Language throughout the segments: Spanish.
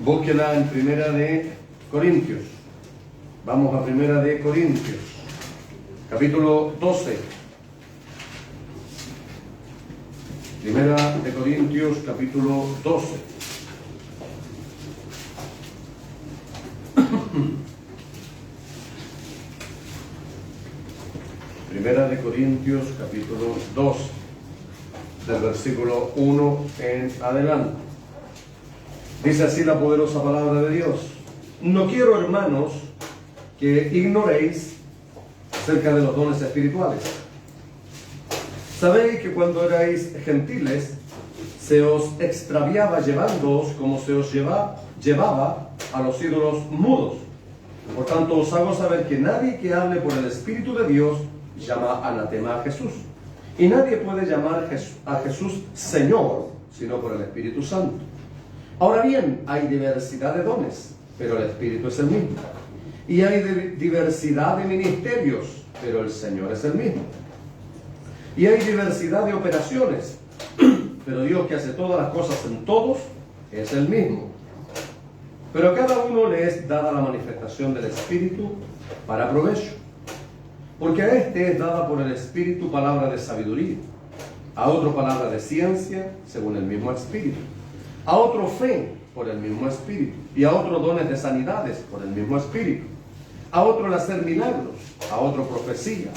Búsquela en Primera de Corintios. Vamos a Primera de Corintios, capítulo 12. Primera de Corintios, capítulo 12. Primera de Corintios, capítulo 12, del versículo 1 en adelante. Dice así la poderosa palabra de Dios: no quiero, hermanos, que ignoréis acerca de los dones espirituales. Sabéis que cuando erais gentiles, se os extraviaba llevándoos como se os llevaba a los ídolos mudos. Por tanto, os hago saber que nadie que hable por el Espíritu de Dios llama anatema a Jesús. Y nadie puede llamar a Jesús Señor, sino por el Espíritu Santo. Ahora bien, hay diversidad de dones, pero el Espíritu es el mismo. Y hay diversidad de ministerios, pero el Señor es el mismo. Y hay diversidad de operaciones, pero Dios, que hace todas las cosas en todos, es el mismo. Pero a cada uno le es dada la manifestación del Espíritu para provecho. Porque a este es dada por el Espíritu palabra de sabiduría, a otro palabra de ciencia, según el mismo Espíritu, a otro fe, por el mismo Espíritu, y a otro dones de sanidades, por el mismo Espíritu, a otro el hacer milagros, a otro profecía,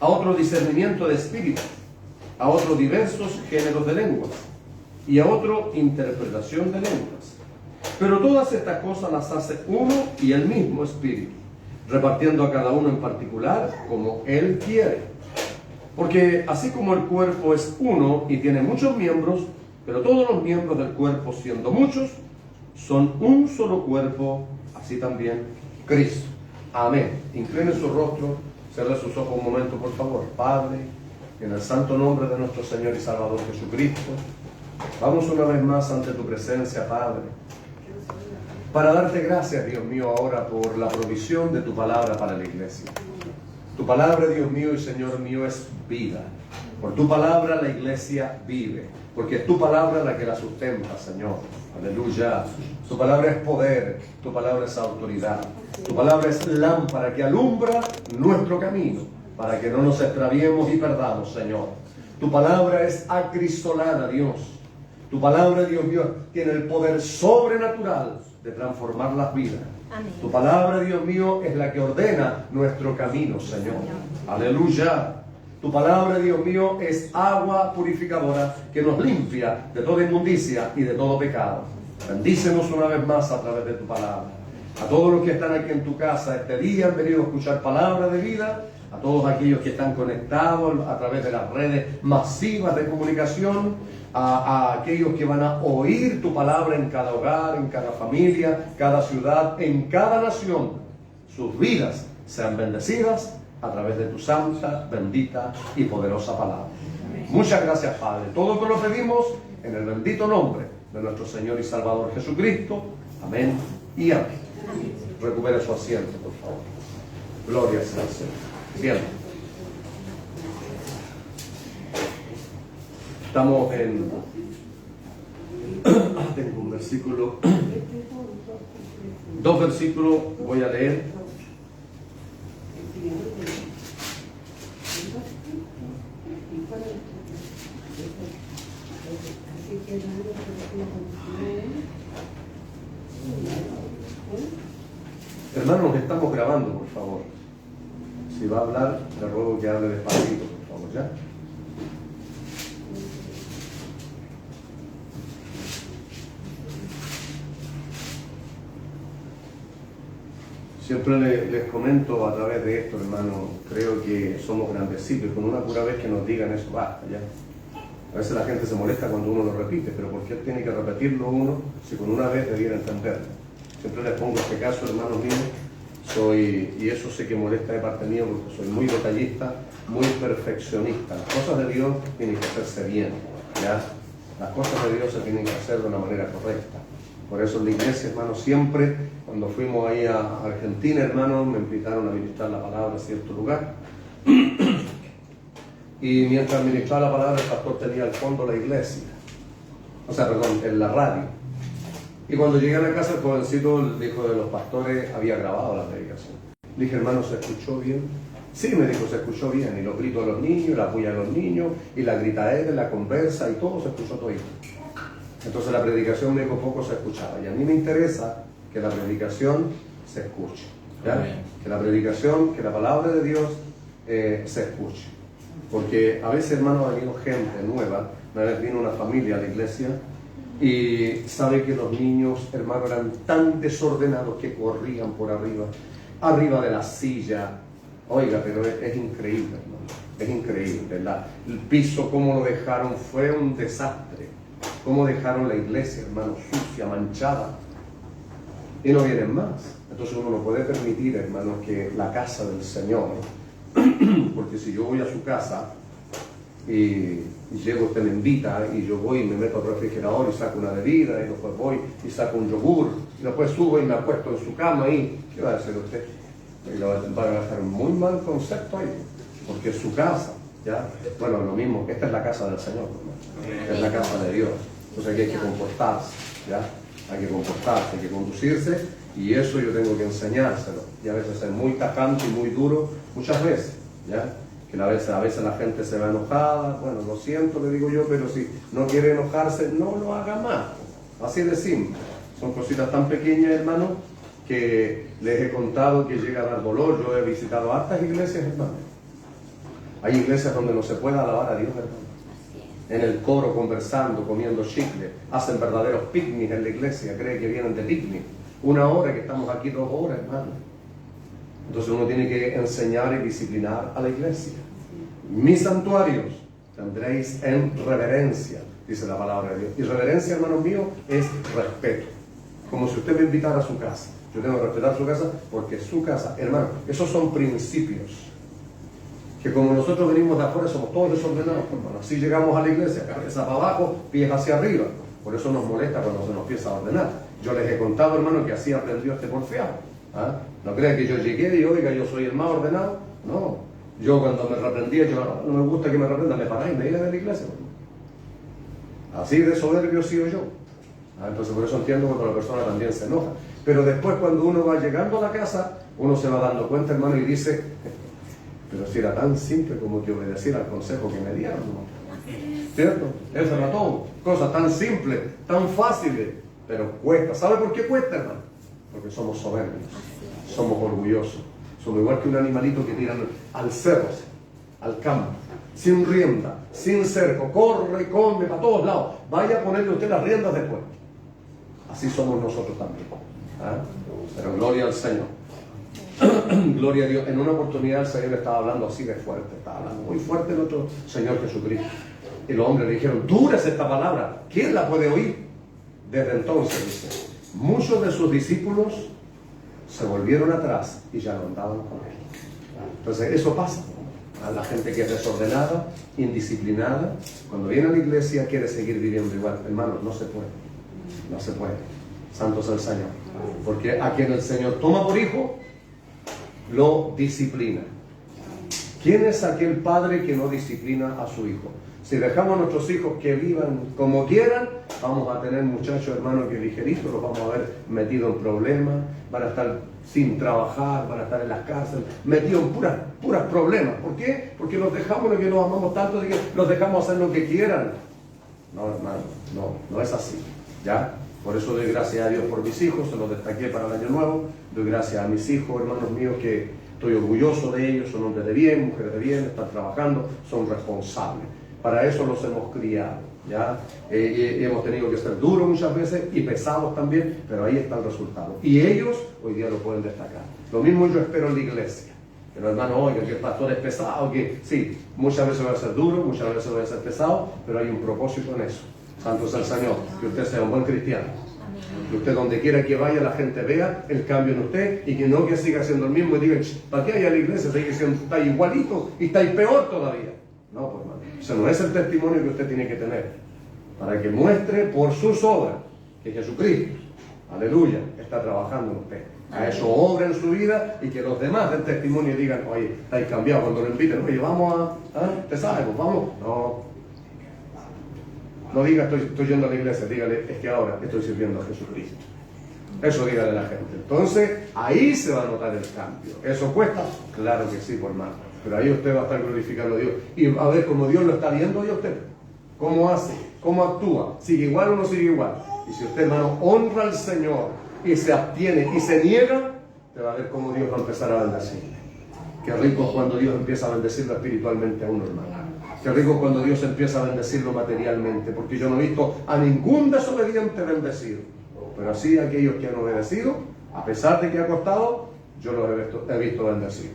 a otro discernimiento de espíritus, a otro diversos géneros de lenguas, y a otro interpretación de lenguas. Pero todas estas cosas las hace uno y el mismo Espíritu, repartiendo a cada uno en particular como Él quiere. Porque así como el cuerpo es uno y tiene muchos miembros, pero todos los miembros del cuerpo, siendo muchos, son un solo cuerpo, así también Cristo. Amén. Incline su rostro, cierre sus ojos un momento, por favor. Padre, en el santo nombre de nuestro Señor y Salvador Jesucristo, vamos una vez más ante tu presencia, Padre, para darte gracias, Dios mío, ahora por la provisión de tu palabra para la iglesia. Tu palabra, Dios mío y Señor mío, es vida. Por tu palabra la iglesia vive, porque es tu palabra la que la sustenta, Señor. Aleluya. Tu palabra es poder, tu palabra es autoridad, tu palabra es lámpara que alumbra nuestro camino, para que no nos extraviemos y perdamos, Señor. Tu palabra es acrisolada, Dios. Tu palabra, Dios mío, tiene el poder sobrenatural de transformar las vidas. Amén. Tu palabra, Dios mío, es la que ordena nuestro camino, Señor. Aleluya. Tu palabra, Dios mío, es agua purificadora que nos limpia de toda inmundicia y de todo pecado. Bendícenos una vez más a través de tu palabra. A todos los que están aquí en tu casa este día han venido a escuchar palabra de vida, a todos aquellos que están conectados a través de las redes masivas de comunicación, a aquellos que van a oír tu palabra en cada hogar, en cada familia, cada ciudad, en cada nación. Sus vidas sean bendecidas a través de tu santa, bendita y poderosa palabra. Amén. Muchas gracias, Padre. Todo te lo pedimos en el bendito nombre de nuestro Señor y Salvador Jesucristo. Amén y amén. Amén. Recupere su asiento, por favor. Gloria sea al Señor. Siempre. Estamos en tengo un versículo, dos versículos voy a leer. Hermanos, estamos grabando, por favor. Si va a hablar, le ruego que hable despacito, por favor, ¿ya? Siempre les comento a través de esto, hermano, creo que somos grandecitos, y con una pura vez que nos digan eso, basta, ya. A veces la gente se molesta cuando uno lo repite, pero ¿por qué tiene que repetirlo uno si con una vez debiera entenderlo? Siempre les pongo este caso, hermanos míos, y eso sé que molesta de parte mía porque soy muy detallista, muy perfeccionista. Las cosas de Dios tienen que hacerse bien, ¿ya? Las cosas de Dios se tienen que hacer de una manera correcta. Por eso en la iglesia, hermano, siempre, cuando fuimos ahí a Argentina, hermano, me invitaron a ministrar la palabra a cierto lugar. Y mientras ministraba la palabra, el pastor tenía al fondo la iglesia. O sea, perdón, en la radio. Y cuando llegué a la casa, el jovencito, el hijo de los pastores, había grabado la predicación. Le dije, hermano, ¿se escuchó bien? Sí, me dijo, se escuchó bien. Y los gritos de los niños, la puya de los niños, y la gritadera, la conversa, y todo se escuchó todo. Entonces la predicación, me dijo, poco se escuchaba. Y a mí me interesa que la predicación se escuche. ¿Ya? Que la predicación, que la palabra de Dios se escuche. Porque a veces, hermano, ha venido gente nueva. Una vez vino una familia a la iglesia y sabe que los niños, hermano, eran tan desordenados que corrían por arriba de la silla. Oiga, pero es increíble, hermano. Es increíble. El piso, cómo lo dejaron, fue un desastre. Cómo dejaron la iglesia, hermano, sucia, manchada. Y no vienen más. Entonces uno no puede permitir, hermano, que la casa del Señor, porque si yo voy a su casa y llego, usted me invita y yo voy y me meto al refrigerador y saco una bebida y después voy y saco un yogur y después subo y me acuesto en su cama y ¿qué va a hacer usted? Y lo va a dejar muy mal concepto ahí, porque es su casa, ¿ya? Bueno, lo mismo, esta es la casa del Señor, ¿no? Es la casa de Dios. Entonces aquí hay que comportarse, ¿ya? Hay que comportarse, hay que conducirse, y eso yo tengo que enseñárselo. Y a veces es muy tajante y muy duro, muchas veces, ¿ya? Que a veces la gente se va enojada, bueno, lo siento, le digo yo, pero si no quiere enojarse, no lo haga más. Así de simple. Son cositas tan pequeñas, hermano, que les he contado que llega a dar dolor. Yo he visitado hartas iglesias, hermano. Hay iglesias donde no se puede alabar a Dios, hermano. En el coro, conversando, comiendo chicle, hacen verdaderos picnics en la iglesia, cree que vienen de picnic. 1 hora, que estamos aquí 2 horas, hermano. Entonces uno tiene que enseñar y disciplinar a la iglesia. Mis santuarios tendréis en reverencia, dice la palabra de Dios. Y reverencia, hermano mío, es respeto. Como si usted me invitara a su casa. Yo tengo que respetar su casa porque es su casa. Hermano, esos son principios. Que como nosotros venimos de afuera, somos todos desordenados, hermano. Así llegamos a la iglesia, cabeza para abajo, pies hacia arriba. Por eso nos molesta cuando se nos empieza a ordenar. Yo les he contado, hermano, que así aprendió este porfiado. ¿Ah? No crean que yo llegué y, oiga, yo soy el más ordenado. No. Yo cuando me reprendía, yo no me gusta que me reprendan, me pará y me iba de la iglesia. Así de soberbio he sido yo. Entonces por eso entiendo cuando la persona también se enoja. Pero después cuando uno va llegando a la casa, uno se va dando cuenta, hermano, y dice, pero si era tan simple como que obedecer al consejo que me dieron, ¿no? ¿Cierto? Eso era todo. Cosas tan simples, tan fáciles, pero cuesta. ¿Sabe por qué cuesta, hermano? Porque somos soberbios, somos orgullosos. Somos igual que un animalito que tiran al cerro, al campo, sin rienda, sin cerco, corre y come para todos lados. Vaya a ponerle usted las riendas después. Así somos nosotros también. Pero gloria al Señor. Gloria a Dios. En una oportunidad el Señor estaba hablando así de fuerte, estaba hablando muy fuerte nuestro Señor Jesucristo. Y los hombres le dijeron, dura es esta palabra, ¿quién la puede oír? Desde entonces, dice, muchos de sus discípulos se volvieron atrás y ya no andaban con él. Entonces eso pasa. A la gente que es desordenada, indisciplinada, cuando viene a la iglesia quiere seguir viviendo igual. Hermanos, no se puede. No se puede. Santo es el Señor. Porque a quien el Señor toma por hijo, lo disciplina. ¿Quién es aquel padre que no disciplina a su hijo? Si dejamos a nuestros hijos que vivan como quieran, vamos a tener muchachos, hermanos, que ligeritos los vamos a ver metidos en problemas, van a estar sin trabajar, van a estar en las cárceles, metidos en puras problemas. ¿Por qué? Porque los dejamos, lo que los amamos tanto, de que los dejamos hacer lo que quieran. No, hermano, no es así. ¿Ya? Por eso doy gracias a Dios por mis hijos, se los destaqué para el año nuevo. Doy gracias a mis hijos, hermanos míos, que estoy orgulloso de ellos, son hombres de bien, mujeres de bien, están trabajando, son responsables. Para eso los hemos criado, ¿ya? Hemos tenido que ser duros muchas veces y pesados también, pero ahí está el resultado. Y ellos hoy día lo pueden destacar. Lo mismo yo espero en la iglesia. Pero hermano, oiga, que el pastor es pesado, que sí, muchas veces voy a ser duro, muchas veces voy a ser pesado, pero hay un propósito en eso. Santo es el Señor, que usted sea un buen cristiano. Que usted donde quiera que vaya la gente vea el cambio en usted y que no que siga siendo el mismo y diga, ¿para qué hay a la iglesia? Está igualito y está peor todavía. No, pues hermano, ese no es el testimonio que usted tiene que tener. Para que muestre por sus obras que Jesucristo, aleluya, está trabajando en usted. A eso obra en su vida y que los demás den testimonio y digan, oye, estáis cambiados. Cuando lo inviten, oye, vamos a, ¿te sabes? Pues vamos. No. No diga estoy yendo a la iglesia, dígale es que ahora estoy sirviendo a Jesucristo. Eso dígale a la gente. Entonces, ahí se va a notar el cambio. ¿Eso cuesta? Claro que sí, por hermano. Pero ahí usted va a estar glorificando a Dios. Y va a ver cómo Dios lo está viendo ahí a usted. Cómo hace, cómo actúa. ¿Sigue igual o no sigue igual? Y si usted, hermano, honra al Señor y se abstiene y se niega, te va a ver cómo Dios va a empezar a bendecir. Qué rico es cuando Dios empieza a bendecirlo espiritualmente a uno, hermano. Qué rico es cuando Dios empieza a bendecirlo materialmente. Porque yo no he visto a ningún desobediente bendecido. Pero así aquellos que han obedecido, a pesar de que ha costado, yo los he visto bendecidos.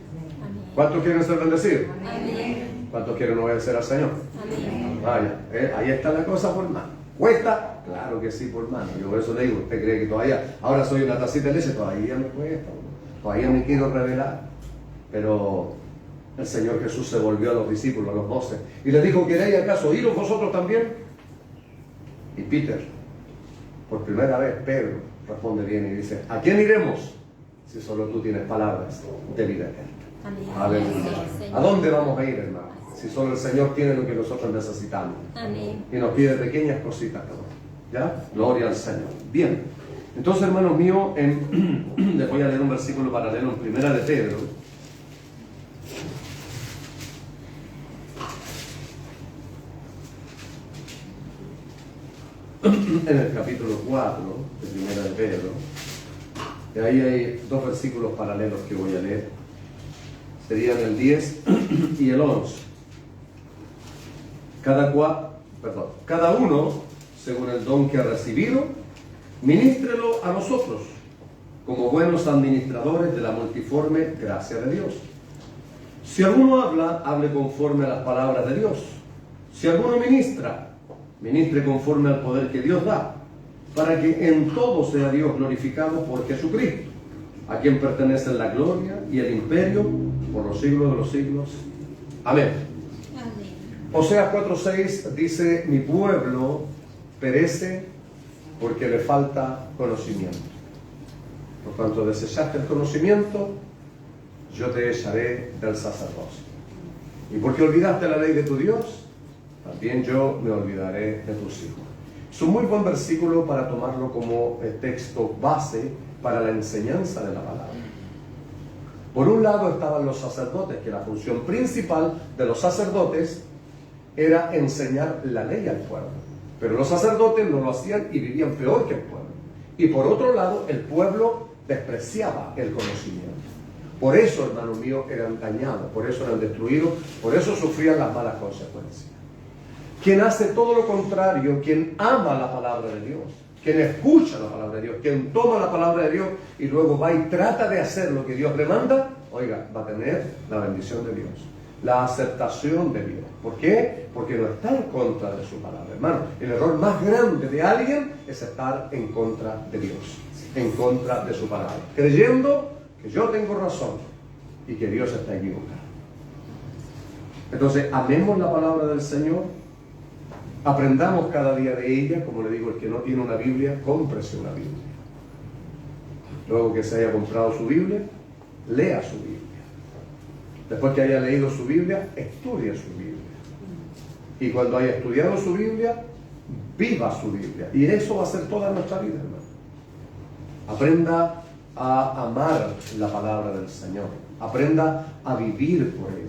¿Cuántos quieren ser bendecidos? Amén. ¿Cuántos quieren obedecer al Señor? Amén. Vaya, ahí está la cosa, por mano. ¿Cuesta? Claro que sí, por mano. Yo por eso le digo, ¿usted cree que todavía, ahora soy una tacita de leche? Todavía me cuesta, todavía me quiero revelar. Pero el Señor Jesús se volvió a los discípulos, a los 12, y les dijo, ¿queréis acaso iros vosotros también? Y Peter, por primera vez, Pedro responde bien y dice, ¿a quién iremos? Si solo tú tienes palabras de vida eterna. Amén. Aleluya. ¿A dónde vamos a ir, hermano? Si solo el Señor tiene lo que nosotros necesitamos. Amén. Y nos pide pequeñas cositas, ¿ya? Gloria al Señor. Bien. Entonces, hermanos míos, les voy a leer un versículo paralelo en Primera de Pedro. En el capítulo 4 de Primera de Pedro. Y ahí hay dos versículos paralelos que voy a leer. Serían el 10 y el 11. Cada uno, según el don que ha recibido, ministrelo a nosotros, como buenos administradores de la multiforme gracia de Dios. Si alguno habla, hable conforme a las palabras de Dios. Si alguno ministra, ministre conforme al poder que Dios da, para que en todo sea Dios glorificado por Jesucristo, a quien pertenecen la gloria y el imperio por los siglos de los siglos. Amén. Amén. Oseas 4:6 dice, mi pueblo perece porque le falta conocimiento. Por cuanto desechaste el conocimiento, yo te echaré del sacerdocio. Y porque olvidaste la ley de tu Dios, también yo me olvidaré de tus hijos. Es un muy buen versículo para tomarlo como texto base para la enseñanza de la palabra. Por un lado estaban los sacerdotes, que la función principal de los sacerdotes era enseñar la ley al pueblo. Pero los sacerdotes no lo hacían y vivían peor que el pueblo. Y por otro lado, el pueblo despreciaba el conocimiento. Por eso, hermanos míos, eran dañados, por eso eran destruidos, por eso sufrían las malas consecuencias. Quien hace todo lo contrario, quien ama la palabra de Dios, quien escucha la palabra de Dios, quien toma la palabra de Dios y luego va y trata de hacer lo que Dios le manda, oiga, va a tener la bendición de Dios, la aceptación de Dios. ¿Por qué? Porque no está en contra de su palabra, hermano. El error más grande de alguien es estar en contra de Dios, en contra de su palabra, creyendo que yo tengo razón y que Dios está equivocado. Entonces, amemos la palabra del Señor. Aprendamos cada día de ella. Como le digo, el que no tiene una Biblia, cómprese una Biblia. Luego que se haya comprado su Biblia, lea su Biblia. Después que haya leído su Biblia, estudie su Biblia. Y cuando haya estudiado su Biblia, viva su Biblia. Y eso va a ser toda nuestra vida, hermano. Aprenda a amar la palabra del Señor. Aprenda a vivir por ella.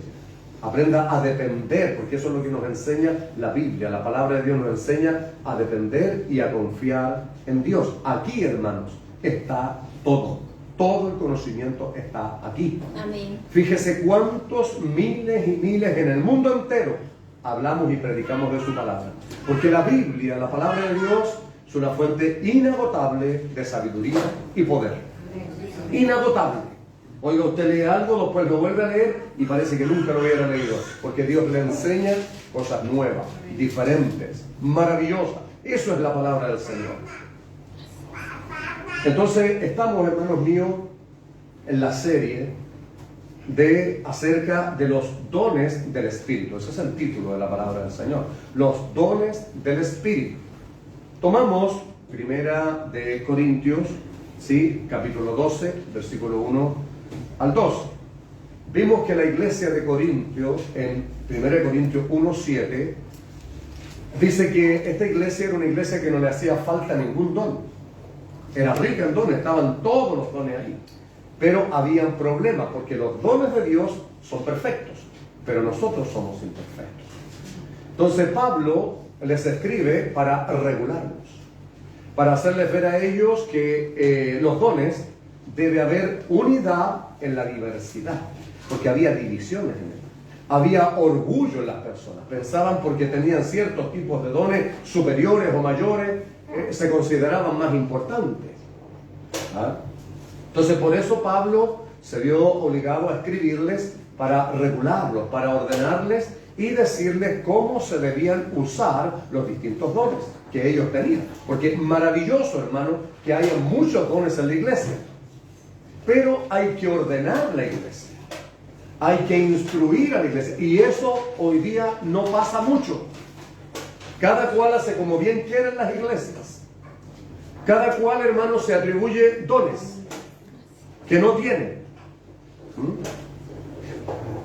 Aprenda a depender, porque eso es lo que nos enseña la Biblia. La palabra de Dios nos enseña a depender y a confiar en Dios. Aquí, hermanos, está todo. Todo el conocimiento está aquí. Amén. Fíjese cuántos miles y miles en el mundo entero hablamos y predicamos de su palabra. Porque la Biblia, la palabra de Dios, es una fuente inagotable de sabiduría y poder. Inagotable. Oiga, usted lee algo, después lo vuelve a leer y parece que nunca lo hubiera leído, porque Dios le enseña cosas nuevas, diferentes, maravillosas. Eso es la palabra del Señor. Entonces, estamos, hermanos míos, en la serie acerca de los dones del Espíritu. Ese es el título de la palabra del Señor. Los dones del Espíritu. Tomamos Primera de Corintios, ¿sí? Capítulo 12, versículo 1 al 2. Vimos que la iglesia de Corintios, en 1 Corintios 1:7, Dice que esta iglesia era una iglesia que no le hacía falta ningún don. Era rica en dones, estaban todos los dones ahí. Pero habían problemas, porque los dones de Dios son perfectos, pero nosotros somos imperfectos. Entonces Pablo les escribe para regularlos, para hacerles ver a ellos que los dones debe haber unidad en la diversidad, porque había divisiones en él. Había orgullo en las personas, pensaban porque tenían ciertos tipos de dones superiores o mayores, se consideraban más importantes. ¿Ah? Entonces por eso Pablo se vio obligado a escribirles para regularlos, para ordenarles y decirles cómo se debían usar los distintos dones que ellos tenían. Porque es maravilloso, hermano, que haya muchos dones en la iglesia, pero hay que ordenar la iglesia, hay que instruir a la iglesia, y eso hoy día no pasa mucho. Cada cual hace como bien quiere en las iglesias. Cada cual, hermano, se atribuye dones que no tiene.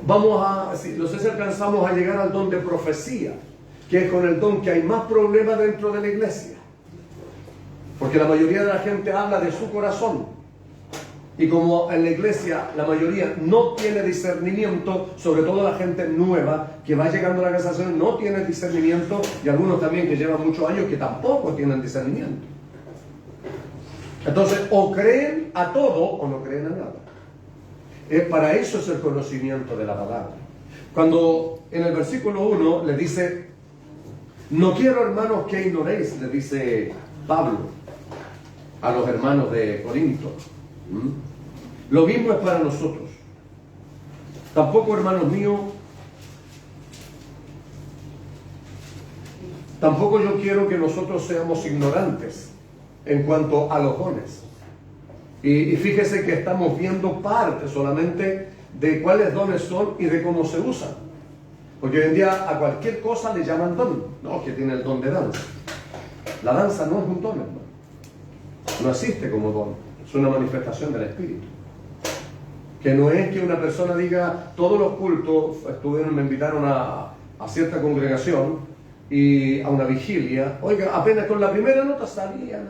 No sé si alcanzamos a llegar al don de profecía, que es con el don que hay más problemas dentro de la iglesia. Porque la mayoría de la gente habla de su corazón. Y como en la iglesia la mayoría no tiene discernimiento, sobre todo la gente nueva que va llegando a la casa del Señor, no tiene discernimiento, y algunos también que llevan muchos años que tampoco tienen discernimiento. Entonces, o creen a todo o no creen a nada. Para eso es el conocimiento de la palabra. Cuando en el versículo 1 le dice, no quiero, hermanos, que ignoréis, le dice Pablo a los hermanos de Corinto. Lo mismo es para nosotros. Tampoco, hermanos míos, tampoco yo quiero que nosotros seamos ignorantes en cuanto a los dones. Y fíjese que estamos viendo parte solamente de cuáles dones son y de cómo se usan. Porque hoy en día a cualquier cosa le llaman don. No, que tiene el don de danza. La danza no es un don, hermano. No existe como don. Es una manifestación del Espíritu. Que no es que una persona diga, todos los cultos, me invitaron a cierta congregación y a una vigilia, oiga, apenas con la primera nota salían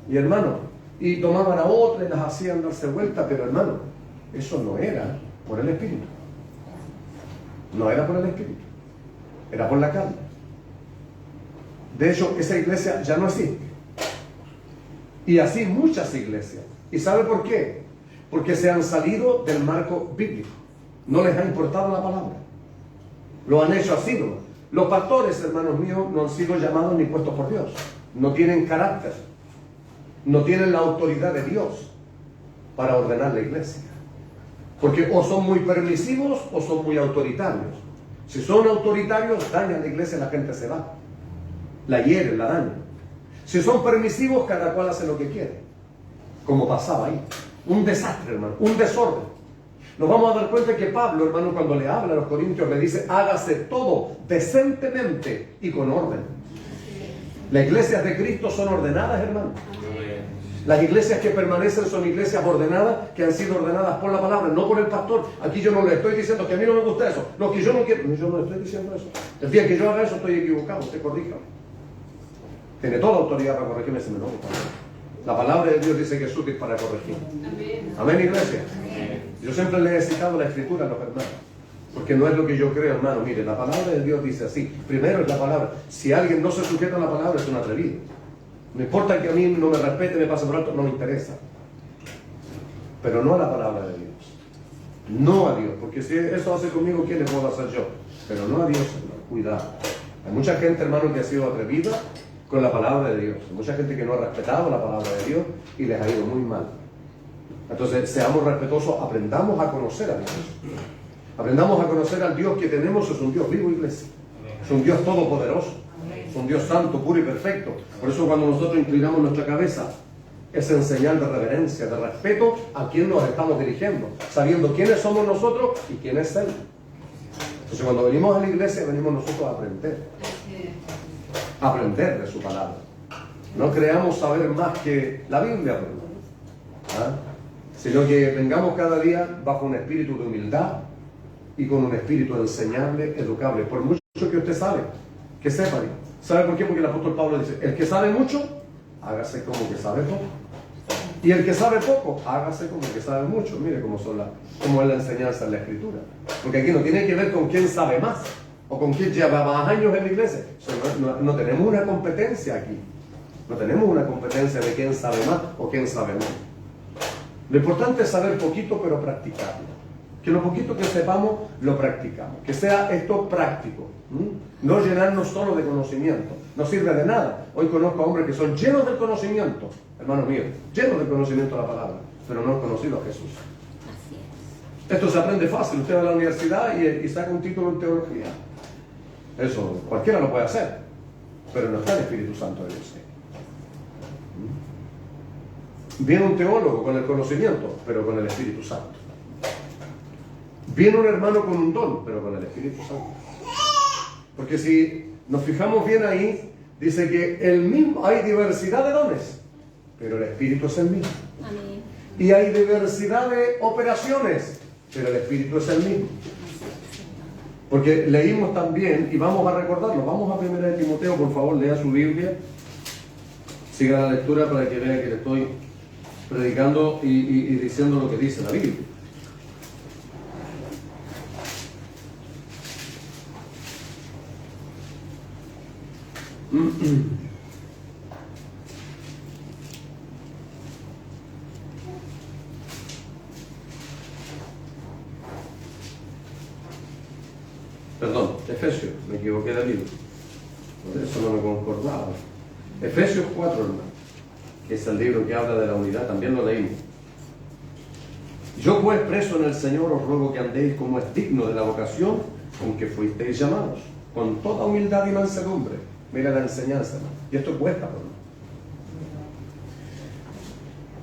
y hermano, y tomaban a otra y las hacían darse vuelta, pero hermano, eso no era por el Espíritu. No era por el Espíritu, era por la carne. De hecho, esa iglesia ya no existe. Y así muchas iglesias. ¿Y sabe por qué? Porque se han salido del marco bíblico. No les ha importado la palabra. Lo han hecho así, ¿no? Los pastores, hermanos míos, no han sido llamados ni puestos por Dios. No tienen carácter. No tienen la autoridad de Dios para ordenar la iglesia. Porque o son muy permisivos o son muy autoritarios. Si son autoritarios, dañan la iglesia y la gente se va. La hieren, la dañan. Si son permisivos, cada cual hace lo que quiere. Como pasaba ahí. Un desastre, hermano. Un desorden. Nos vamos a dar cuenta que Pablo, hermano, cuando le habla a los corintios, le dice, hágase todo decentemente y con orden. Las iglesias de Cristo son ordenadas, hermano. Las iglesias que permanecen son iglesias ordenadas, que han sido ordenadas por la palabra, no por el pastor. Aquí yo no le estoy diciendo que a mí no me gusta eso. No, que yo no quiero. No, yo no le estoy diciendo eso. El día que yo haga eso estoy equivocado. Usted corrija. Tiene toda la autoridad para corregirme si me no gusta. La palabra de Dios dice que es útil para corregir. Amén. Amén, iglesia. Amén. Yo siempre le he citado la escritura a los hermanos, porque no es lo que yo creo, hermano. Mire, la palabra de Dios dice así. Primero es la palabra. Si alguien no se sujeta a la palabra, es un atrevido. No importa que a mí no me respete, me pase por alto, no me interesa. Pero no a la palabra de Dios. No a Dios, porque si eso hace conmigo, ¿quién le puedo hacer yo? Pero no a Dios, hermano. Cuidado. Hay mucha gente, hermano, que ha sido atrevida con la palabra de Dios. Hay mucha gente que no ha respetado la palabra de Dios y les ha ido muy mal. Entonces, seamos respetuosos, aprendamos a conocer a Dios. Aprendamos a conocer al Dios que tenemos. Es un Dios vivo, iglesia. Es un Dios todopoderoso. Es un Dios santo, puro y perfecto. Por eso cuando nosotros inclinamos nuestra cabeza, es en señal de reverencia, de respeto a quien nos estamos dirigiendo, sabiendo quiénes somos nosotros y quién es Él. Entonces cuando venimos a la iglesia, venimos nosotros a aprender de su palabra. No creamos saber más que la Biblia, ¿ah? Sino que vengamos cada día bajo un espíritu de humildad y con un espíritu enseñable, educable. Por mucho que usted sabe, que sepa, ¿Sabe por qué? Porque el apóstol Pablo dice, el que sabe mucho, hágase como que sabe poco. Y el que sabe poco, hágase como que sabe mucho. Mire cómo es la enseñanza en la Escritura. Porque aquí no tiene que ver con quién sabe más o con quién lleva más años en la iglesia. No tenemos una competencia aquí. No tenemos una competencia de quién sabe más o quién sabe menos. Lo importante es saber poquito pero practicarlo. Que lo poquito que sepamos lo practicamos. Que sea esto práctico. No llenarnos solo de conocimiento. No sirve de nada. Hoy conozco a hombres que son llenos del conocimiento, hermanos míos, llenos del conocimiento de la palabra, pero no han conocido a Jesús. Así es. Esto se aprende fácil. Usted va a la universidad y saca un título en teología. Eso cualquiera lo puede hacer, pero no está el Espíritu Santo de Dios. Viene un teólogo con el conocimiento, pero con el Espíritu Santo. Viene un hermano con un don, pero con el Espíritu Santo. Porque si nos fijamos bien ahí, dice que el mismo, hay diversidad de dones, pero el Espíritu es el mismo. Amén. Y hay diversidad de operaciones, pero el Espíritu es el mismo. Porque leímos también, y vamos a recordarlo, vamos a 1 de Timoteo, por favor, lea su Biblia, siga la lectura para que vean que le estoy predicando y diciendo lo que dice la Biblia. Perdón, Efesios, me equivoqué de libro. Por eso no me concordaba. Efesios 4, hermano, que es el libro que habla de la unidad, también lo leímos. Yo pues, preso en el Señor, os ruego que andéis como es digno de la vocación con que fuisteis llamados, con toda humildad y mansedumbre. Mira la enseñanza, hermano. Y esto cuesta, hermano.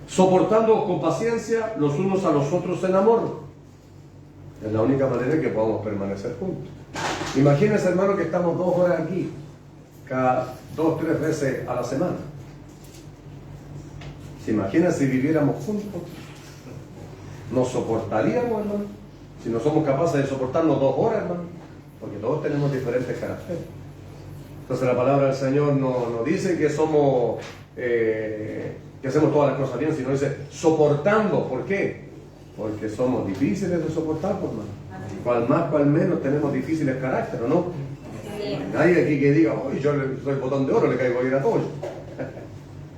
Soportándoos con paciencia los unos a los otros en amor. Es la única manera en que podamos permanecer juntos. Imagínense, hermano, que estamos 2 horas aquí, cada 2 o 3 veces a la semana. ¿Se imaginan si viviéramos juntos? ¿Nos soportaríamos, hermano? Si no somos capaces de soportarnos 2 horas, hermano, porque todos tenemos diferentes caracteres. Entonces la palabra del Señor no dice que somos, que hacemos todas las cosas bien, sino dice soportando. ¿Por qué? Porque somos difíciles de soportar, pues, hermano. Cual más, cual menos, tenemos difíciles caracteres, ¿no? Sí. Nadie aquí que diga, oye, yo soy botón de oro, le caigo bien a todos.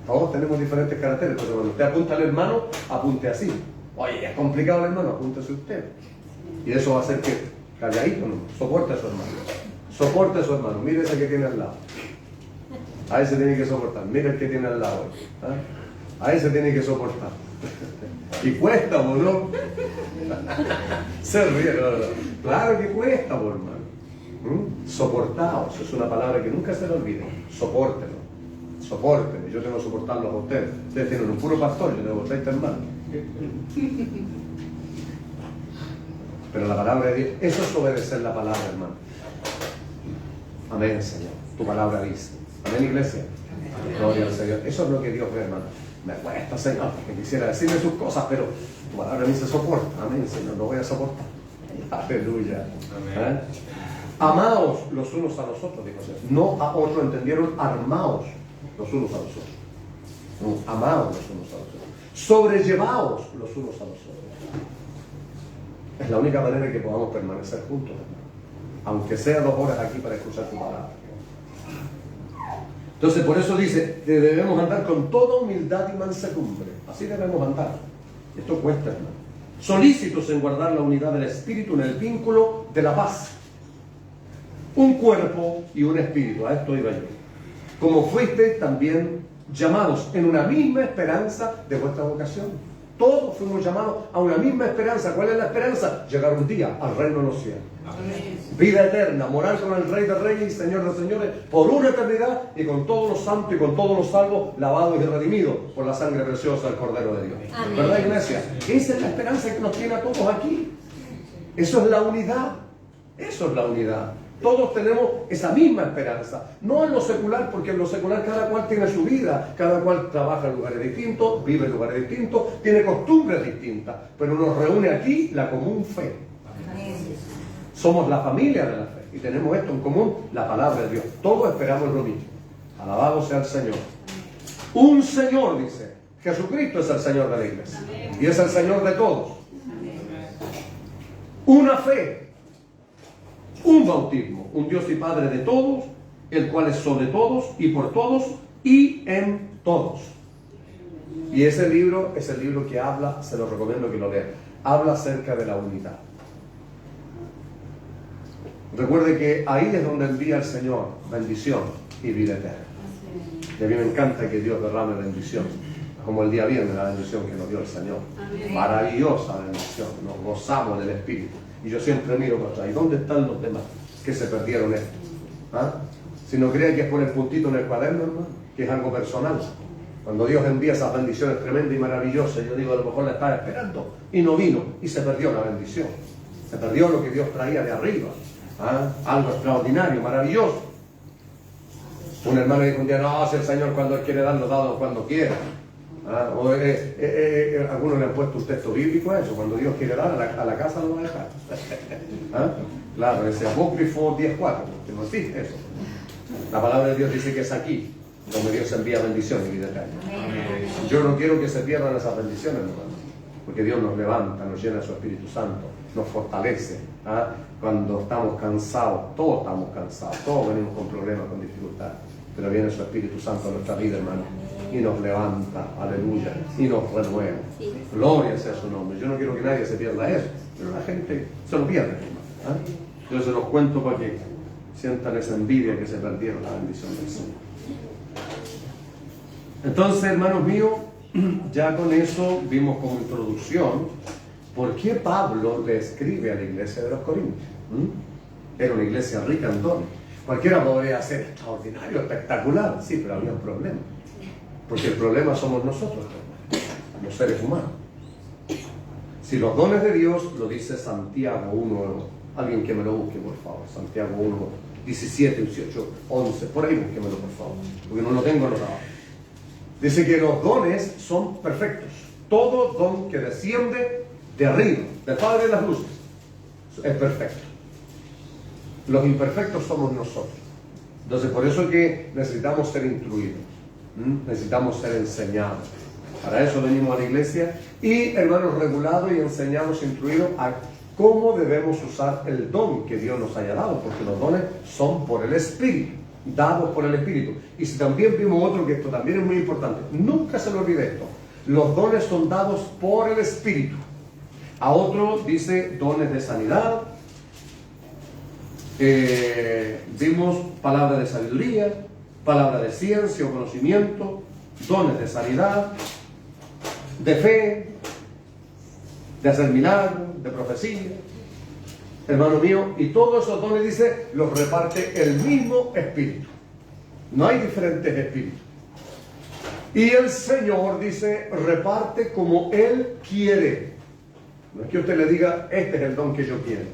Todos tenemos diferentes caracteres. Entonces, cuando usted apunta al hermano, apunte así. Oye, es complicado el hermano, apúntese usted. Y eso va a hacer que, calladito, ¿no? Soporte a su hermano. Soporte a su hermano. Mire ese que tiene al lado. A ese tiene que soportar. Mire el que tiene al lado. ¿Ah? A ese tiene que soportar. Y cuesta, ¿no? Se ríe, no. Claro que cuesta, hermano. Soportaos, es una palabra que nunca se le olvide. Sopórtelo. Sopórtenme. Yo tengo que soportarlos a ustedes. Ustedes tienen un puro pastor, yo tengo 30 hermanos. Pero la palabra de Dios, eso es obedecer la palabra, hermano. Amén, Señor. Tu palabra dice. Amén, iglesia. Gloria al Señor. Eso es lo que Dios ve, hermano. Me cuesta, Señor, porque quisiera decirle sus cosas, pero tu palabra me dice soporta. Amén, Señor, lo voy a soportar. Aleluya. Amén. Amaos los unos a los otros, dijo Señor. No a otros, entendieron, armaos los unos a los otros. No, amaos los unos a los otros. Sobrellevaos los unos a los otros. Es la única manera en que podamos permanecer juntos, hermano. Aunque sea 2 horas aquí para escuchar tu palabra. Entonces, por eso dice que debemos andar con toda humildad y mansedumbre. Así debemos andar. Esto cuesta, hermano. Solícitos en guardar la unidad del espíritu en el vínculo de la paz. Un cuerpo y un espíritu. A esto iba yo. Como fuisteis también llamados en una misma esperanza de vuestra vocación. Todos fuimos llamados a una misma esperanza. ¿Cuál es la esperanza? Llegar un día al reino de los cielos. Amén. Vida eterna, morar con el Rey de Reyes y Señor de Señores por una eternidad y con todos los santos y con todos los salvos, lavados y redimidos por la sangre preciosa del Cordero de Dios. Amén. ¿Verdad, iglesia? Esa es la esperanza que nos tiene a todos aquí. Eso es la unidad. Eso es la unidad. Todos tenemos esa misma esperanza. No en lo secular, porque en lo secular cada cual tiene su vida, cada cual trabaja en lugares distintos, vive en lugares distintos, tiene costumbres distintas, pero nos reúne aquí la común fe. Somos la familia de la fe. y tenemos esto en común, la palabra de Dios. Todos esperamos lo mismo. Alabado sea el Señor. Un Señor, dice. Jesucristo es el Señor de la iglesia. Y es el Señor de todos. Una fe. Un bautismo. Un Dios y Padre de todos, el cual es sobre todos y por todos y en todos. Y ese libro es el libro que habla, se lo recomiendo que lo lean, habla acerca de la unidad. Recuerde que ahí es donde envía el Señor bendición y vida eterna. Y a mí me encanta que Dios derrame bendición, como el día viernes la bendición que nos dio el Señor. Maravillosa bendición, nos gozamos del Espíritu. Y yo siempre miro para atrás, ¿y dónde están los demás que se perdieron esto? ¿Ah? Si no creen que es por el puntito en el cuaderno, hermano, que es algo personal. Cuando Dios envía esas bendiciones tremendas y maravillosas, yo digo, a lo mejor la estaba esperando y no vino y se perdió la bendición. Se perdió lo que Dios traía de arriba. ¿Ah? Algo extraordinario, maravilloso. Un hermano dijo un día, no, si el Señor cuando Él quiere dar, lo da cuando quiera. ¿Ah? O, algunos le han puesto un texto bíblico a eso, cuando Dios quiere dar, a la casa lo va a dejar. ¿Ah? Claro, ese Apócrifo 10:4, que no existe eso. La palabra de Dios dice que es aquí donde Dios envía bendiciones y vida eterna. Yo no quiero que se pierdan esas bendiciones, hermano, porque Dios nos levanta, nos llena de su Espíritu Santo, nos fortalece. ¿Ah? Cuando estamos cansados, todos estamos cansados, todos venimos con problemas, con dificultades, pero viene su Espíritu Santo a nuestra vida, hermano, y nos levanta, aleluya, y nos renueva. Gloria sea su nombre. Yo no quiero que nadie se pierda eso, pero la gente se lo pierde, hermano. ¿Ah? Yo se los cuento para que sientan esa envidia que se perdieron la bendición del Señor. Entonces, hermanos míos, ya con eso vimos como introducción por qué Pablo le escribe a la iglesia de los Corintios. Era una iglesia rica en dones. Cualquiera podría ser extraordinario, espectacular, sí, pero había un problema. Porque el problema somos nosotros, los seres humanos. Si los dones de Dios, lo dice Santiago 1, alguien que me lo busque, por favor, Santiago 1, 17, 18, 11, por ahí búsquemelo, por favor, porque no lo tengo anotado. Dice que los dones son perfectos. Todo don que desciende de arriba, del Padre de las luces, es perfecto. Los imperfectos somos nosotros. Entonces, por eso es que necesitamos ser instruidos. Necesitamos ser enseñados. Para eso venimos a la iglesia y, hermanos, regulados y enseñados, instruidos a cómo debemos usar el don que Dios nos haya dado, porque los dones son por el Espíritu, dados por el Espíritu. Y si también vimos otro, que esto también es muy importante, nunca se lo olvide esto, los dones son dados por el Espíritu. A otro dice dones de sanidad, vimos palabra de sabiduría, palabra de ciencia o conocimiento, dones de sanidad, de fe, de hacer milagros, de profecía, hermano mío, y todos esos dones, dice, los reparte el mismo Espíritu. No hay diferentes espíritus. Y el Señor, dice, reparte como Él quiere. No es que usted le diga, este es el don que yo quiero.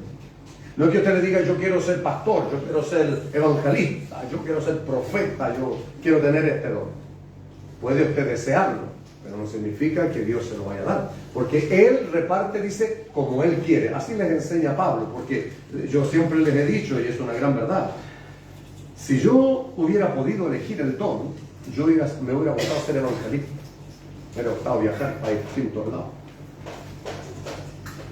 No es que usted le diga, yo quiero ser pastor, yo quiero ser evangelista, yo quiero ser profeta, yo quiero tener este don. Puede usted desearlo, pero no significa que Dios se lo vaya a dar. Porque Él reparte, dice, como Él quiere. Así les enseña Pablo, porque yo siempre les he dicho, y es una gran verdad, si yo hubiera podido elegir el don, me hubiera gustado ser evangelista. Me hubiera gustado viajar para distintos lados.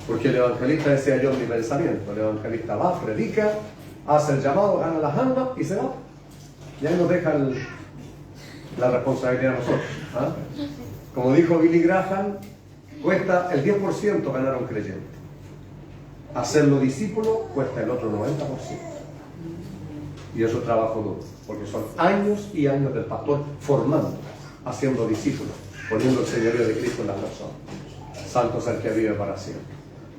Porque el evangelista, decía yo en mi pensamiento, el evangelista va, predica, hace el llamado, gana las almas y se va. Y ahí nos deja la responsabilidad a nosotros. ¿Ah? Como dijo Billy Graham, cuesta el 10% ganar a un creyente. Hacerlo discípulo cuesta el otro 90%. Y eso es trabajo duro, porque son años y años del pastor formando, haciendo discípulos, poniendo el señorío de Cristo en las personas. Santo es el que vive para siempre.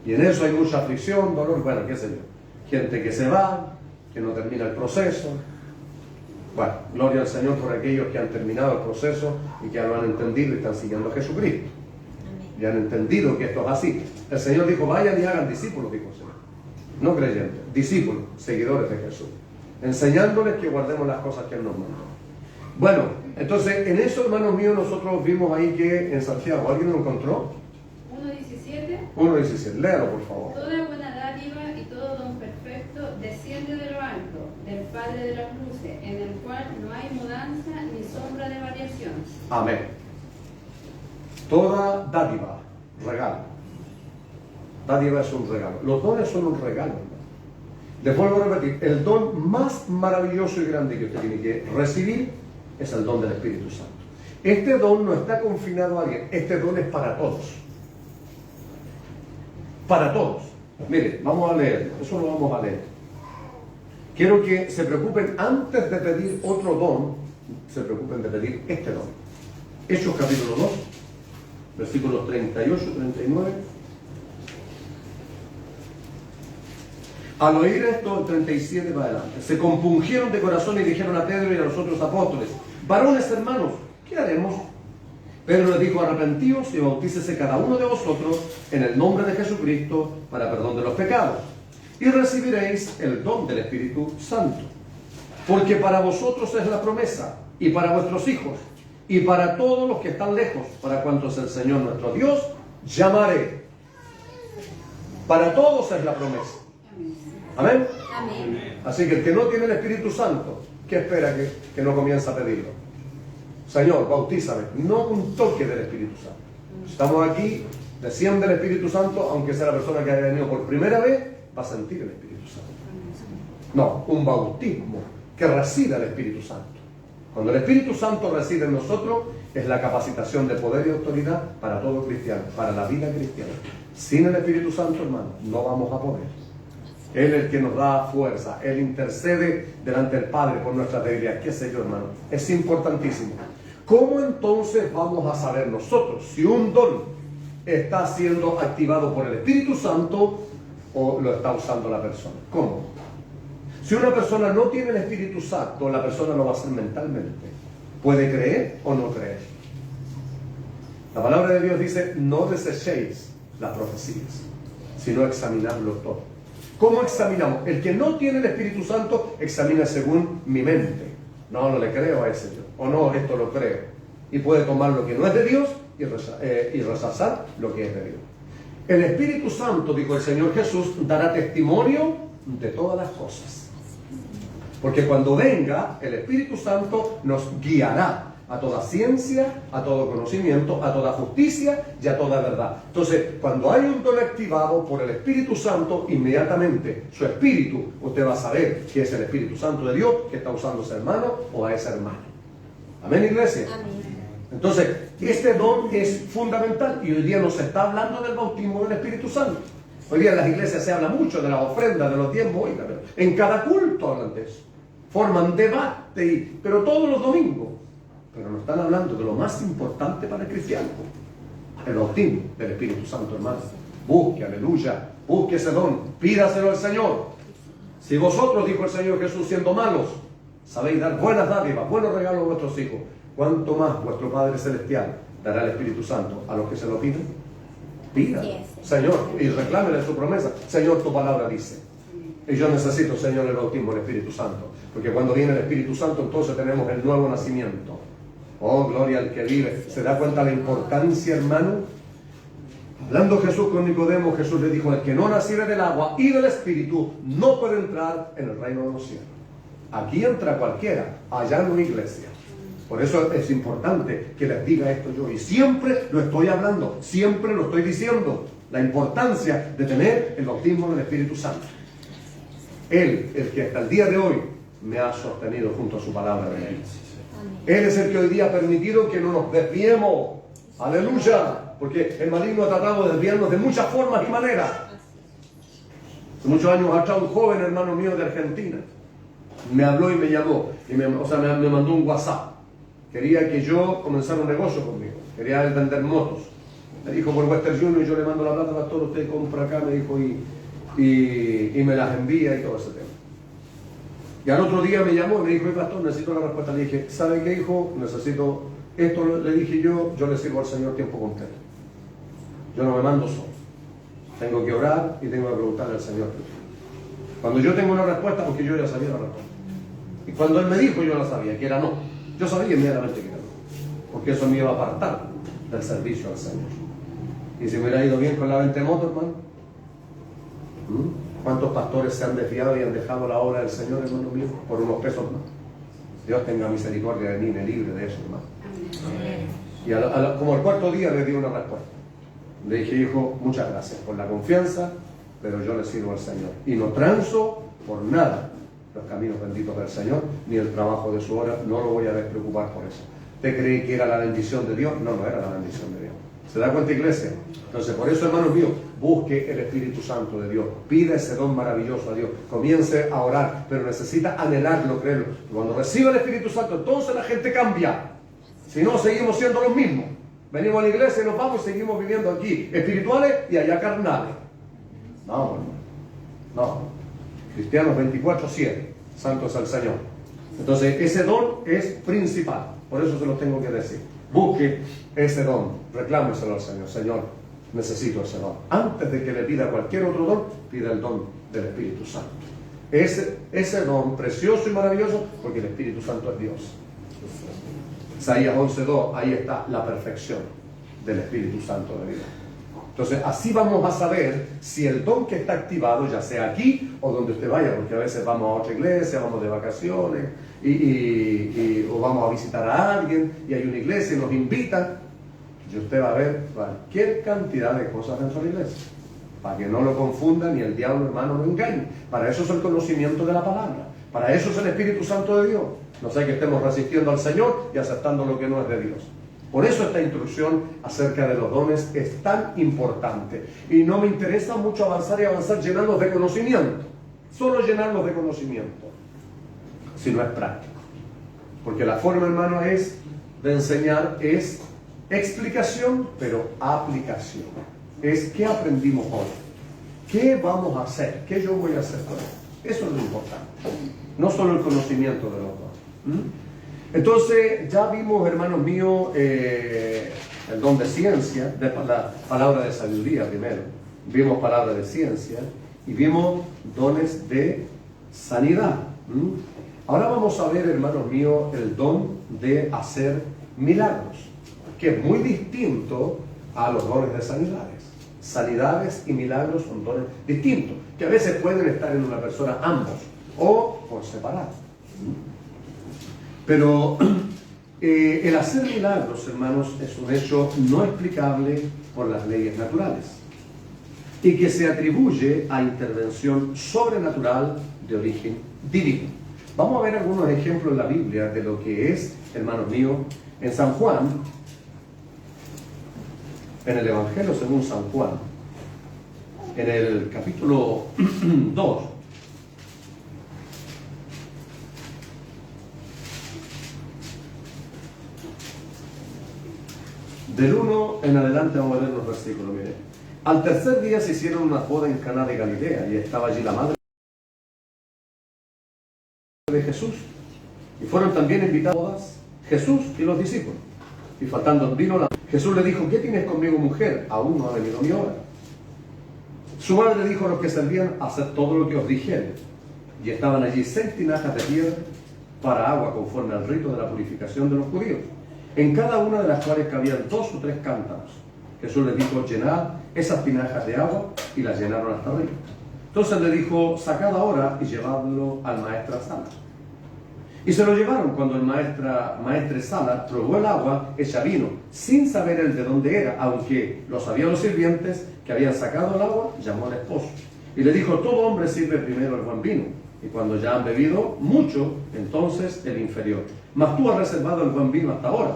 Y en eso hay mucha aflicción, dolor, bueno, qué sé yo. Gente que se va, que no termina el proceso. Bueno, gloria al Señor por aquellos que han terminado el proceso y que ya lo han entendido y están siguiendo a Jesucristo. Y han entendido que esto es así. El Señor dijo, vayan y hagan discípulos, dijo el Señor. No creyentes, discípulos, seguidores de Jesús. Enseñándoles que guardemos las cosas que Él nos mandó. Bueno, entonces, en eso, hermanos míos, nosotros vimos ahí que en Santiago, ¿alguien lo encontró? 1:17. 1:17, léalo por favor. Toda buena dádiva dádiva y todo don perfecto desciende de lo alto, del Padre de las luces, en el cual no hay mudanza ni sombra de variación. Amén. Toda dádiva, regalo. Dádiva es un regalo. Los dones son un regalo. Les vuelvo a repetir, el don más maravilloso y grande que usted tiene que recibir es el don del Espíritu Santo. Este don no está confinado a alguien, este don es para todos. Para todos. Mire, vamos a leer, eso lo vamos a leer. Quiero que se preocupen, antes de pedir otro don, se preocupen de pedir este don. Hechos capítulo 2, versículos 38, 39. Al oír esto, el 37 para adelante, se compungieron de corazón y dijeron a Pedro y a los otros apóstoles: varones hermanos, ¿qué haremos? Pedro les dijo: arrepentíos y bautícese cada uno de vosotros en el nombre de Jesucristo para perdón de los pecados, y recibiréis el don del Espíritu Santo. Porque para vosotros es la promesa, y para vuestros hijos, y para todos los que están lejos, para cuantos el Señor nuestro Dios llamaré. Para todos es la promesa. ¿Amén? Amén. Así que el que no tiene el Espíritu Santo, ¿qué espera que no comience a pedirlo? Señor, bautízame. No un toque del Espíritu Santo. Estamos aquí, desciende el Espíritu Santo, aunque sea la persona que haya venido por primera vez, va a sentir el Espíritu Santo. No, un bautismo que resida el Espíritu Santo. Cuando el Espíritu Santo reside en nosotros, es la capacitación de poder y autoridad para todo cristiano, para la vida cristiana. Sin el Espíritu Santo, hermano, no vamos a poder. Él es el que nos da fuerza, Él intercede delante del Padre por nuestras debilidades. ¿Qué sé yo, hermano? Es importantísimo. ¿Cómo entonces vamos a saber nosotros si un don está siendo activado por el Espíritu Santo o lo está usando la persona? ¿Cómo? Si una persona no tiene el Espíritu Santo, la persona lo va a hacer mentalmente. ¿Puede creer o no creer? La palabra de Dios dice: no desechéis las profecías, sino examinadlo todo. ¿Cómo examinamos? El que no tiene el Espíritu Santo examina según mi mente. No, no le creo a ese Dios. O no, esto lo creo. Y puede tomar lo que no es de Dios y rechazar lo que es de Dios. El Espíritu Santo, dijo el Señor Jesús, dará testimonio de todas las cosas. Porque cuando venga, el Espíritu Santo nos guiará a toda ciencia, a todo conocimiento, a toda justicia y a toda verdad. Entonces, cuando hay un don activado por el Espíritu Santo, inmediatamente su espíritu, usted va a saber que es el Espíritu Santo de Dios que está usando a ese hermano o a ese hermano. Amén, iglesia. Amén. Entonces, este don es fundamental y hoy día nos está hablando del bautismo del Espíritu Santo. Hoy día en las iglesias se habla mucho de la ofrenda, de los diezmos, oiga, en cada culto hablan de eso. Forman debate, pero todos los domingos. Pero nos están hablando de lo más importante para el cristiano: el bautismo del Espíritu Santo, hermano. Busque, aleluya, busque ese don, pídaselo al Señor. Si vosotros, dijo el Señor Jesús, siendo malos, sabéis dar buenas dádivas, buenos regalos a vuestros hijos, ¿cuánto más vuestro Padre Celestial dará el Espíritu Santo a los que se lo piden? Pida, Señor, y reclámele su promesa. Señor, tu palabra dice. Y yo necesito, Señor, el bautismo del Espíritu Santo, porque cuando viene el Espíritu Santo, entonces tenemos el nuevo nacimiento. Oh, gloria al que vive. ¿Se da cuenta la importancia, hermano? Hablando Jesús con Nicodemo, Jesús le dijo: el que no naciere del agua y del Espíritu no puede entrar en el reino de los cielos. Aquí entra cualquiera, allá en una iglesia. Por eso es importante que les diga esto yo. Y siempre lo estoy hablando, siempre lo estoy diciendo. La importancia de tener el bautismo del Espíritu Santo. Él, el que hasta el día de hoy me ha sostenido junto a su palabra de vida. Él es el que hoy día ha permitido que no nos desviemos. Aleluya. Porque el maligno ha tratado de desviarnos de muchas formas y maneras. Hace muchos años atrás un joven hermano mío de Argentina me habló y me llamó. Me mandó un WhatsApp. Quería que yo comenzara un negocio conmigo. Quería él vender motos. Me dijo: por Western Union yo le mando la plata, pastor, usted compra acá, me dijo, y me las envía y todo ese tema. Y al otro día me llamó y me dijo: pastor, necesito la respuesta. Le dije: ¿sabe qué, hijo? Necesito esto. Le dije yo le sirvo al Señor tiempo completo. Yo no me mando solo. Tengo que orar y tengo que preguntarle al Señor. Cuando yo tengo una respuesta, porque yo ya sabía la respuesta. Y cuando Él me dijo, yo la sabía, que era no. Yo sabía inmediatamente que era no. Porque eso me iba a apartar del servicio al Señor. Y si me hubiera ido bien con la venta de moto, hermano, ¿Cuántos pastores se han desviado y han dejado la obra del Señor, hermano mío, por unos pesos más? Dios tenga misericordia de mí, me libre de eso, hermano. Amén. Y como al cuarto día le di una respuesta. Le dije, hijo, muchas gracias por la confianza, pero yo le sirvo al Señor. Y no transo por nada los caminos benditos del Señor, ni el trabajo de su obra, no lo voy a despreocupar por eso. ¿Usted cree que era la bendición de Dios? No, no era la bendición de Dios. ¿Se da cuenta, iglesia? Entonces, por eso, hermanos míos, busque el Espíritu Santo de Dios. Pida ese don maravilloso a Dios. Comience a orar, pero necesita anhelarlo, creerlo. Cuando reciba el Espíritu Santo, entonces la gente cambia. Si no, seguimos siendo los mismos. Venimos a la iglesia y nos vamos y seguimos viviendo aquí espirituales y allá carnales. No, hermano. No. Cristianos 24/7. Santo es el Señor. Entonces, ese don es principal. Por eso se lo tengo que decir. Busque ese don. Reclámeselo al Señor. Señor, necesito ese don. Antes de que le pida cualquier otro don, pida el don del Espíritu Santo. Ese don precioso y maravilloso, porque el Espíritu Santo es Dios. Isaías 11:2, ahí está la perfección del Espíritu Santo de Dios. Entonces, así vamos a saber si el don que está activado, ya sea aquí o donde usted vaya, porque a veces vamos a otra iglesia, vamos de vacaciones, o vamos a visitar a alguien, y hay una iglesia y nos invitan, y usted va a ver cualquier cantidad de cosas dentro de la iglesia, para que no lo confunda ni el diablo, hermano, lo engañe. Para eso es el conocimiento de la palabra, para eso es el Espíritu Santo de Dios. No sea que estemos resistiendo al Señor y aceptando lo que no es de Dios. Por eso esta instrucción acerca de los dones es tan importante. Y no me interesa mucho avanzar y avanzar llenarlos de conocimiento. Solo llenarlos de conocimiento. Si no es práctico. Porque la forma, hermano, de enseñar es explicación, pero aplicación. Es qué aprendimos hoy. ¿Qué vamos a hacer? ¿Qué yo voy a hacer con esto? Eso es lo importante. No solo el conocimiento de los dones. Entonces, ya vimos, hermanos míos, el don de ciencia, de la palabra de sabiduría primero. Vimos palabra de ciencia y vimos dones de sanidad. Ahora vamos a ver, hermanos míos, el don de hacer milagros, que es muy distinto a los dones de sanidades. Sanidades y milagros son dones distintos, que a veces pueden estar en una persona ambos, o por separado. Pero el hacer milagros, hermanos, es un hecho no explicable por las leyes naturales y que se atribuye a intervención sobrenatural de origen divino. Vamos a ver algunos ejemplos en la Biblia de lo que es, hermanos míos, en San Juan, en el Evangelio según San Juan, en el capítulo 2. Del 1 en adelante vamos a leer los versículos. Mire. Al tercer día se hicieron una boda en Caná de Galilea y estaba allí la madre de Jesús. Y fueron también invitados a bodas Jesús y los discípulos. Y faltando el vino, Jesús le dijo: ¿qué tienes conmigo, mujer? Aún no ha venido mi hora. Su madre le dijo a los que servían: haced todo lo que os dijere. Y estaban allí 6 tinajas de piedra para agua, conforme al rito de la purificación de los judíos, en cada una de las cuales cabían 2 o 3 cántaros. Jesús les dijo: llenad esas tinajas de agua, y las llenaron hasta arriba. Entonces le dijo: sacad ahora y llevadlo al maestresala. Y se lo llevaron. Cuando el maestresala probó el agua hecha vino, sin saber él de dónde era, aunque lo sabían los sirvientes que habían sacado el agua, llamó al esposo y le dijo: todo hombre sirve primero el buen vino, y cuando ya han bebido mucho, entonces el inferior. Mas tú has reservado el buen vino hasta ahora.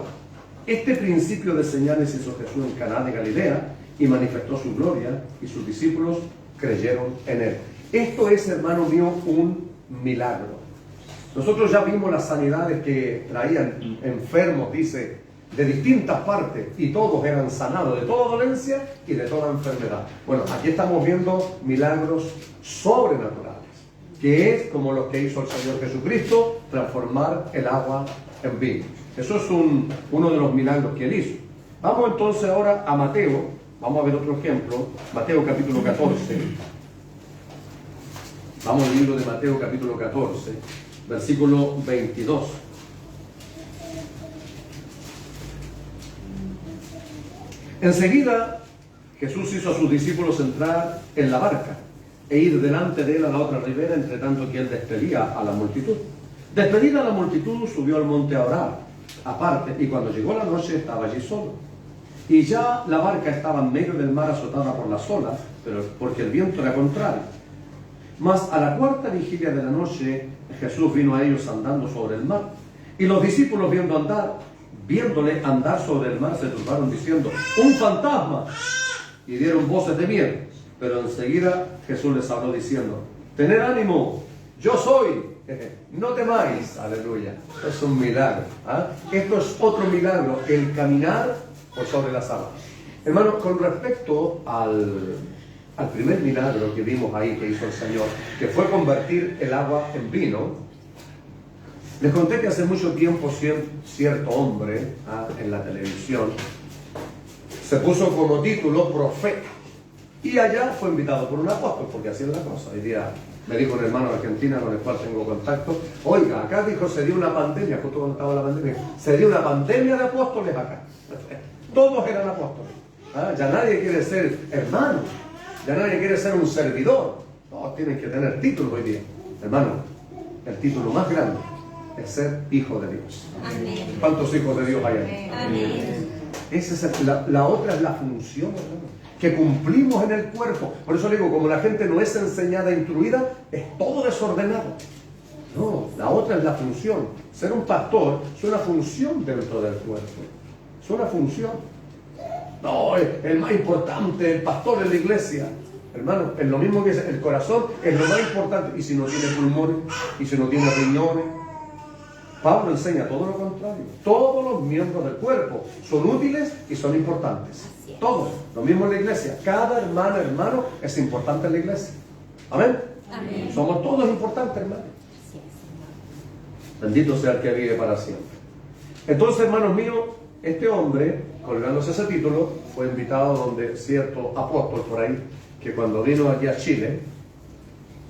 Este principio de señales hizo Jesús en Caná de Galilea, y manifestó su gloria, y sus discípulos creyeron en él. Esto es, hermano mío, un milagro. Nosotros ya vimos las sanidades que traían enfermos, dice, de distintas partes, y todos eran sanados de toda dolencia y de toda enfermedad. Bueno, aquí estamos viendo milagros sobrenaturales, que es como los que hizo el Señor Jesucristo, transformar el agua en vino. Eso es uno de los milagros que él hizo. Vamos entonces ahora a Mateo. Vamos a ver otro ejemplo. Mateo capítulo 14. Vamos al libro de Mateo capítulo 14, versículo 22. Enseguida Jesús hizo a sus discípulos entrar en la barca e ir delante de él a la otra ribera, entre tanto que él despedía a la multitud. Despedida la multitud, subió al monte a orar, aparte, y cuando llegó la noche estaba allí solo. Y ya la barca estaba en medio del mar azotada por las olas, pero porque el viento era contrario. Mas a la cuarta vigilia de la noche, Jesús vino a ellos andando sobre el mar. Y los discípulos viéndole andar sobre el mar, se turbaron diciendo: ¡un fantasma! Y dieron voces de miedo. Pero enseguida Jesús les habló diciendo: tened ánimo, yo soy, no temáis. Aleluya. Esto es un milagro. Esto es otro milagro, el caminar por sobre las aguas. Hermano, con respecto al primer milagro que vimos ahí que hizo el Señor, que fue convertir el agua en vino, les conté que hace mucho tiempo cierto hombre en la televisión se puso como título profeta, y allá fue invitado por un apóstol, porque así es la cosa. Hoy día me dijo un hermano de Argentina con el cual tengo contacto: oiga, acá dijo, se dio una pandemia, justo cuando estaba la pandemia, se dio una pandemia de apóstoles acá. Todos eran apóstoles. Ya nadie quiere ser hermano, ya nadie quiere ser un servidor. Todos tienen que tener títulos hoy día. Hermano, el título más grande es ser hijo de Dios. Amén. ¿Cuántos hijos de Dios hay aquí? Amén. Esa es la otra es la función, hermano, que cumplimos en el cuerpo. Por eso le digo, como la gente no es enseñada, instruida, es todo desordenado. No, la otra es la función. Ser un pastor es una función dentro del cuerpo. Es una función. No, el más importante, el pastor en la iglesia. Hermano, es lo mismo que el corazón, es lo más importante. Y si no tiene pulmones, y si no tiene riñones. Pablo enseña todo lo contrario. Todos los miembros del cuerpo son útiles y son importantes. Todos. Lo mismo en la iglesia. Cada hermano es importante en la iglesia. Amén. Amén. Somos todos importantes, hermano. Bendito sea el que vive para siempre. Entonces, hermanos míos, este hombre, colgándose ese título, fue invitado donde cierto apóstol por ahí, que cuando vino aquí a Chile,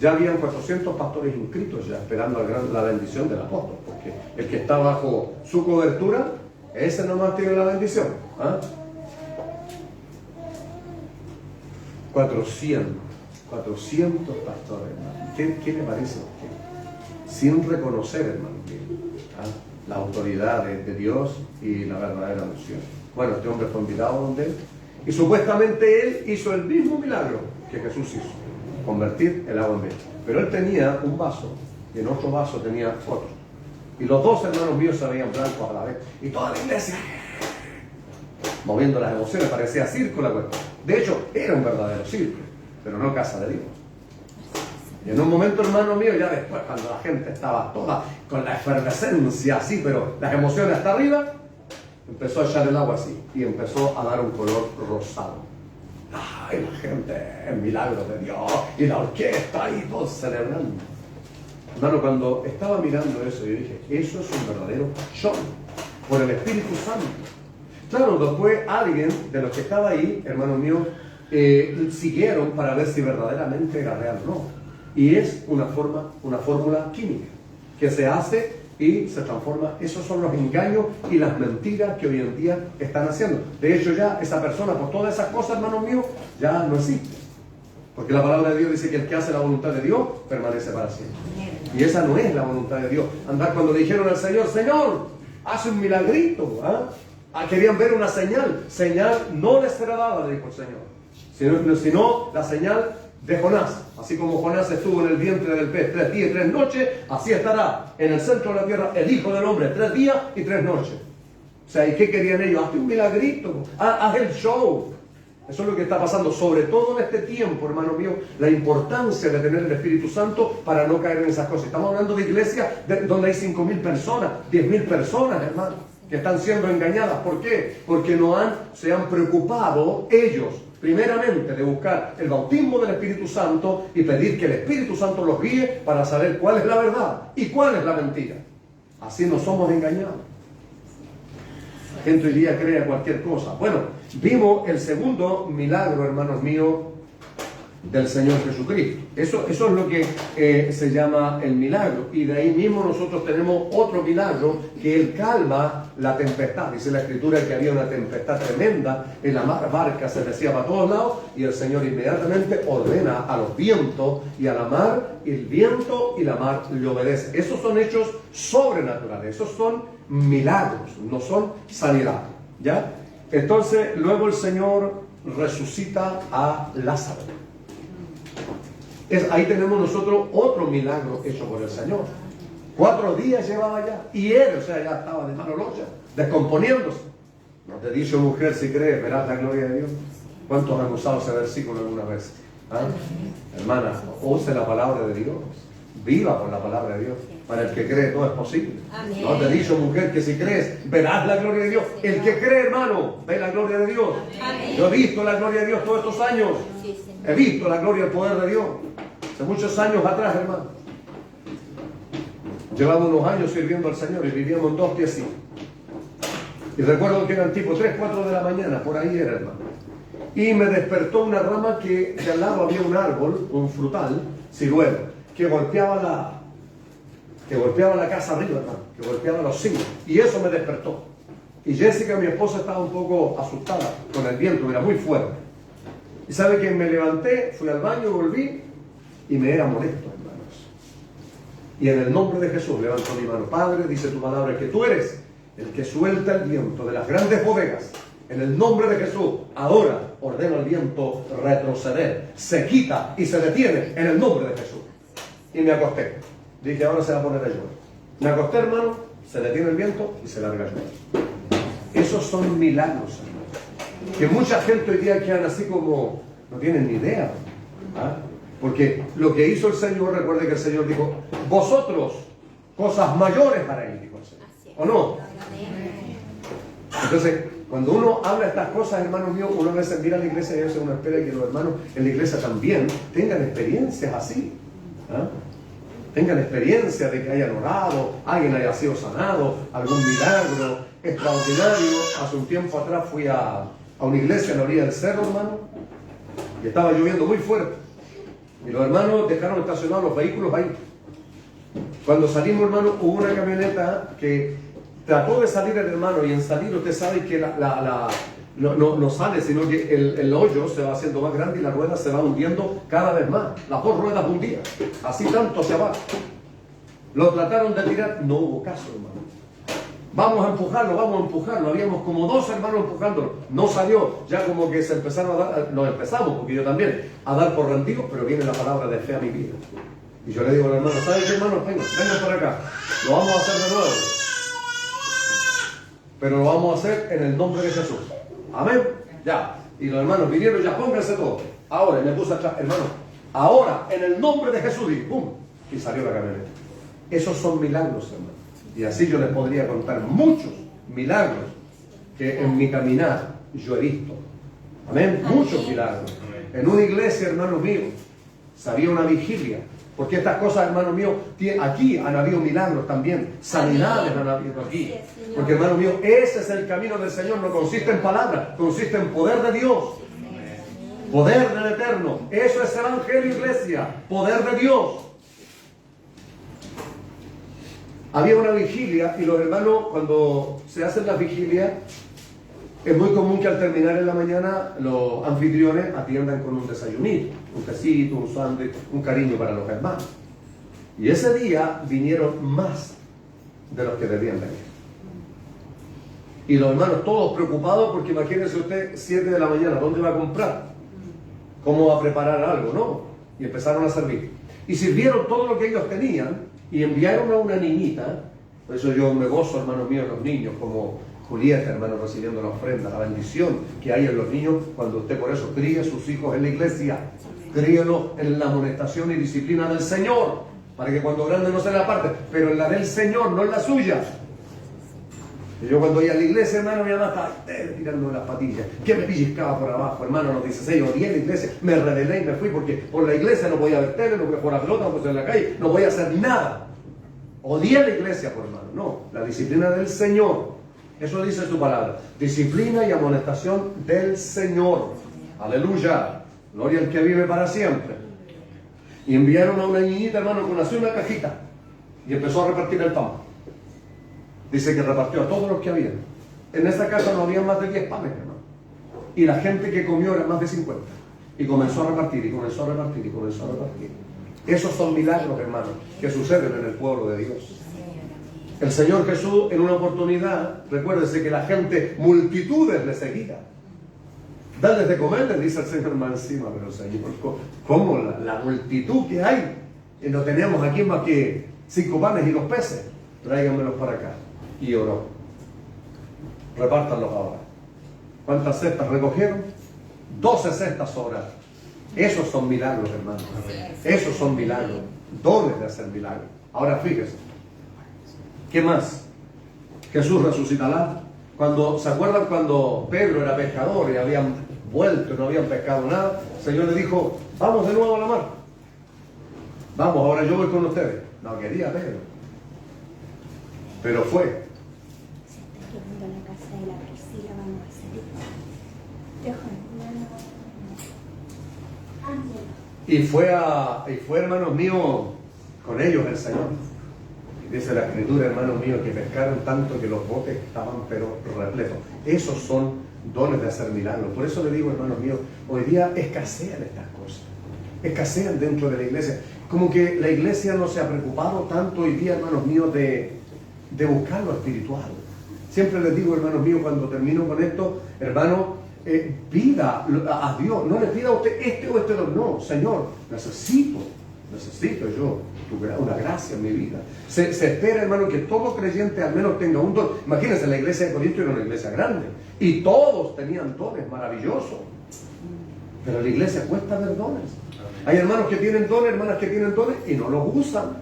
ya habían 400 pastores inscritos ya, esperando la bendición del apóstol, porque el que está bajo su cobertura, ese nomás tiene la bendición. 400 pastores, hermano. ¿Qué le parece a usted? Sin reconocer, hermano, la autoridad de Dios y la verdadera unción. Bueno, este hombre fue invitado donde él, y supuestamente él hizo el mismo milagro que Jesús hizo: convertir el agua en vino. Pero él tenía un vaso, y en otro vaso tenía otro. Y los dos hermanos míos se veían blancos a la vez. Y toda la iglesia, moviendo las emociones, parecía circo la cuestión. De hecho, era un verdadero circo, pero no casa de Dios. Y en un momento, hermano mío, ya después, cuando la gente estaba toda con la efervescencia así, pero las emociones hasta arriba, empezó a echar el agua así, y empezó a dar un color rosado. ¡Ay, la gente! El milagro de Dios, y la orquesta, y todos celebrando. Hermano, cuando estaba mirando eso, yo dije, eso es un verdadero show, por el Espíritu Santo. Claro, después alguien de los que estaba ahí, hermano mío, siguieron para ver si verdaderamente era real o no. Y es una fórmula química que se hace y se transforma. Esos son los engaños y las mentiras que hoy en día están haciendo. De hecho, ya esa persona, por todas esas cosas, hermanos míos, ya no existe. Porque la palabra de Dios dice que el que hace la voluntad de Dios permanece para siempre. Y esa no es la voluntad de Dios. Andar cuando le dijeron al Señor: Señor, hace un milagrito. Querían ver una señal. Señal no les será dada, le dijo el Señor, sino la señal de Jonás. Así como Jonás estuvo en el vientre del pez 3 días y 3 noches, así estará en el centro de la tierra el Hijo del Hombre 3 días y 3 noches. O sea, ¿y qué querían ellos? Hazte un milagrito, haz el show. Eso es lo que está pasando, sobre todo en este tiempo, hermano mío, la importancia de tener el Espíritu Santo para no caer en esas cosas. Estamos hablando de iglesias donde hay 5.000 personas, 10.000 personas, hermano, que están siendo engañadas. ¿Por qué? Porque se han preocupado ellos, primeramente, de buscar el bautismo del Espíritu Santo y pedir que el Espíritu Santo los guíe para saber cuál es la verdad y cuál es la mentira. Así no somos engañados. La gente hoy día cree cualquier cosa. Bueno, vimos el segundo milagro, hermanos míos, del Señor Jesucristo. Eso es lo que se llama el milagro. Y de ahí mismo nosotros tenemos otro milagro, que Él calma la tempestad. Dice la Escritura que había una tempestad tremenda, en la barca se decía para todos lados, y el Señor inmediatamente ordena a los vientos y a la mar, y el viento y la mar le obedecen. Esos son hechos sobrenaturales, esos son milagros, no son sanidad, ¿ya? Entonces, luego el Señor resucita a Lázaro. Ahí tenemos nosotros otro milagro hecho por el Señor. 4 días llevaba ya, y él, o sea, ya estaba de mano locha, descomponiéndose. No te he dicho, mujer, si crees, verás la gloria de Dios. ¿Cuántos han usado ese versículo alguna vez? ¿Ah? Hermana, use la palabra de Dios. Viva con la palabra de Dios. Para el que cree todo es posible. Amén. No te he dicho, mujer, que si crees, verás la gloria de Dios. El que cree, hermano, ve la gloria de Dios. Amén. Yo he visto la gloria de Dios todos estos años. Sí, Señor. He visto la gloria y el poder de Dios. Hace muchos años atrás, hermano. Llevaba unos años sirviendo al Señor y vivíamos en 2 piecitos. Y recuerdo que eran tipo 3, 4 de la mañana, por ahí era, hermano. Y me despertó una rama que de al lado había un árbol, un frutal, ciruelo, que golpeaba la casa arriba, hermano, que golpeaba los cimientos. Y eso me despertó. Y Jessica, mi esposa, estaba un poco asustada con el viento, era muy fuerte. Y sabe que me levanté, fui al baño, volví y me era molesto, hermanos. Y en el nombre de Jesús levanto mi mano. Padre, dice tu palabra, que tú eres el que suelta el viento de las grandes bodegas. En el nombre de Jesús, ahora ordeno al viento retroceder. Se quita y se detiene en el nombre de Jesús. Y me acosté. Dije, ahora se va a poner a llover. Me acosté, hermano, se detiene el viento y se larga a llover. Esos son milagros, hermano. Que mucha gente hoy día quedan así como, no tienen ni idea. ¿Ah? Porque lo que hizo el Señor, recuerde que el Señor dijo, vosotros, cosas mayores haréis, dijo el Señor. ¿O no? Entonces, cuando uno habla de estas cosas, hermanos míos, uno a veces mira a la iglesia y a veces uno espera que los hermanos en la iglesia también tengan experiencias así. ¿Ah? Tengan experiencia de que hayan orado, alguien haya sido sanado, algún milagro extraordinario. Hace un tiempo atrás fui a una iglesia en la orilla del cerro, hermano, y estaba lloviendo muy fuerte. Y los hermanos dejaron estacionados los vehículos ahí. Cuando salimos, hermano, hubo una camioneta que trató de salir el hermano, y en salir usted sabe que no sale, sino que el hoyo se va haciendo más grande y la rueda se va hundiendo cada vez más. Las 2 ruedas hundidas, así tanto hacia abajo. Lo trataron de tirar, no hubo caso, hermano. Vamos a empujarlo. Habíamos como 2 hermanos empujándolo. No salió, ya como que se empezaron a dar, nos empezamos, porque yo también, a dar por rendidos, pero viene la palabra de fe a mi vida. Y yo le digo al hermano, ¿sabes qué, hermano? Vengan para acá. Lo vamos a hacer de nuevo. Pero lo vamos a hacer en el nombre de Jesús. Amén. Ya. Y los hermanos vinieron, ya pónganse todos. Ahora, y me puse atrás, hermano. Ahora, en el nombre de Jesús, y ¡pum! Y salió la camioneta. Esos son milagros, hermano. Y así yo les podría contar muchos milagros que en mi caminar yo he visto. Amén. Muchos milagros. En una iglesia, hermanos míos, había una vigilia. Porque estas cosas, hermanos míos, aquí han habido milagros también. Sanidades han habido aquí. Porque, hermanos míos, ese es el camino del Señor. No consiste en palabras, consiste en poder de Dios. Poder del Eterno. Eso es evangelio, iglesia. Poder de Dios. Había una vigilia y los hermanos, cuando se hacen las vigilias, es muy común que al terminar en la mañana los anfitriones atiendan con un desayunito, un tecito, un sándwich, un cariño para los hermanos. Y ese día vinieron más de los que debían venir. Y los hermanos todos preocupados porque imagínense usted, 7 de la mañana, ¿dónde va a comprar? ¿Cómo va a preparar algo? ¿No? Y empezaron a servir. Y sirvieron todo lo que ellos tenían y enviaron a una niñita. Por eso yo me gozo, hermanos míos, los niños, como Julieta, hermano, recibiendo la ofrenda, la bendición que hay en los niños cuando usted por eso cría a sus hijos en la iglesia. Críelos en la amonestación y disciplina del Señor, para que cuando grande no se le aparte, pero en la del Señor, no en la suya. Y yo cuando iba a la iglesia, hermano, mi mamá estaba tirando las patillas, que me pellizcaba por abajo, hermano, a los 16, odié la iglesia, me rebelé y me fui, porque por la iglesia no podía ver tele, no podía jugar a la pelota, no podía ir a la calle, no podía hacer nada. Odié la iglesia, por hermano, no, la disciplina del Señor. Eso dice su palabra. Disciplina y amonestación del Señor. Aleluya. Gloria al que vive para siempre. Y enviaron a una niñita, hermano, con así una cajita. Y empezó a repartir el pan. Dice que repartió a todos los que habían. En esa casa no había más de 10 panes, hermano. Y la gente que comió era más de 50. Y comenzó a repartir, y comenzó a repartir, y comenzó a repartir. Esos son milagros, hermano, que suceden en el pueblo de Dios. El Señor Jesús, en una oportunidad, recuérdese que la gente, multitudes le seguían. Dale de comer, le dice el Señor más encima, pero Señor, ¿cómo la multitud que hay? Y no tenemos aquí más que 5 panes y los peces. Tráiganmelos para acá. Y oró. Repártanlos ahora. ¿Cuántas cestas recogieron? 12 cestas sobraron. Esos son milagros, hermanos. Esos son milagros. Dones de hacer milagros. Ahora fíjese. ¿Qué más? Jesús resucitará. ¿Se acuerdan cuando Pedro era pescador y habían vuelto y no habían pescado nada? El Señor le dijo, vamos de nuevo a la mar. Vamos, ahora yo voy con ustedes. No quería Pedro. Pero fue. Se está quemando la casa de la Priscila, vamos a salir. Y fue, hermanos míos, con ellos el Señor. Dice la Escritura, hermanos míos, que pescaron tanto que los botes estaban pero repletos. Esos son dones de hacer milagros. Por eso le digo, hermanos míos, hoy día escasean estas cosas. Escasean dentro de la iglesia. Como que la iglesia no se ha preocupado tanto hoy día, hermanos míos, de buscar lo espiritual. Siempre les digo, hermanos míos, cuando termino con esto, hermano, pida a Dios. No le pida a usted este o este otro. No, Señor, necesito yo una gracia en mi vida. Se espera, hermano, que todo creyente al menos tenga un don. Imagínense, la iglesia de Corinto era una iglesia grande y todos tenían dones maravillosos, pero la iglesia cuesta ver dones. Hay hermanos que tienen dones, hermanas que tienen dones y no los usan.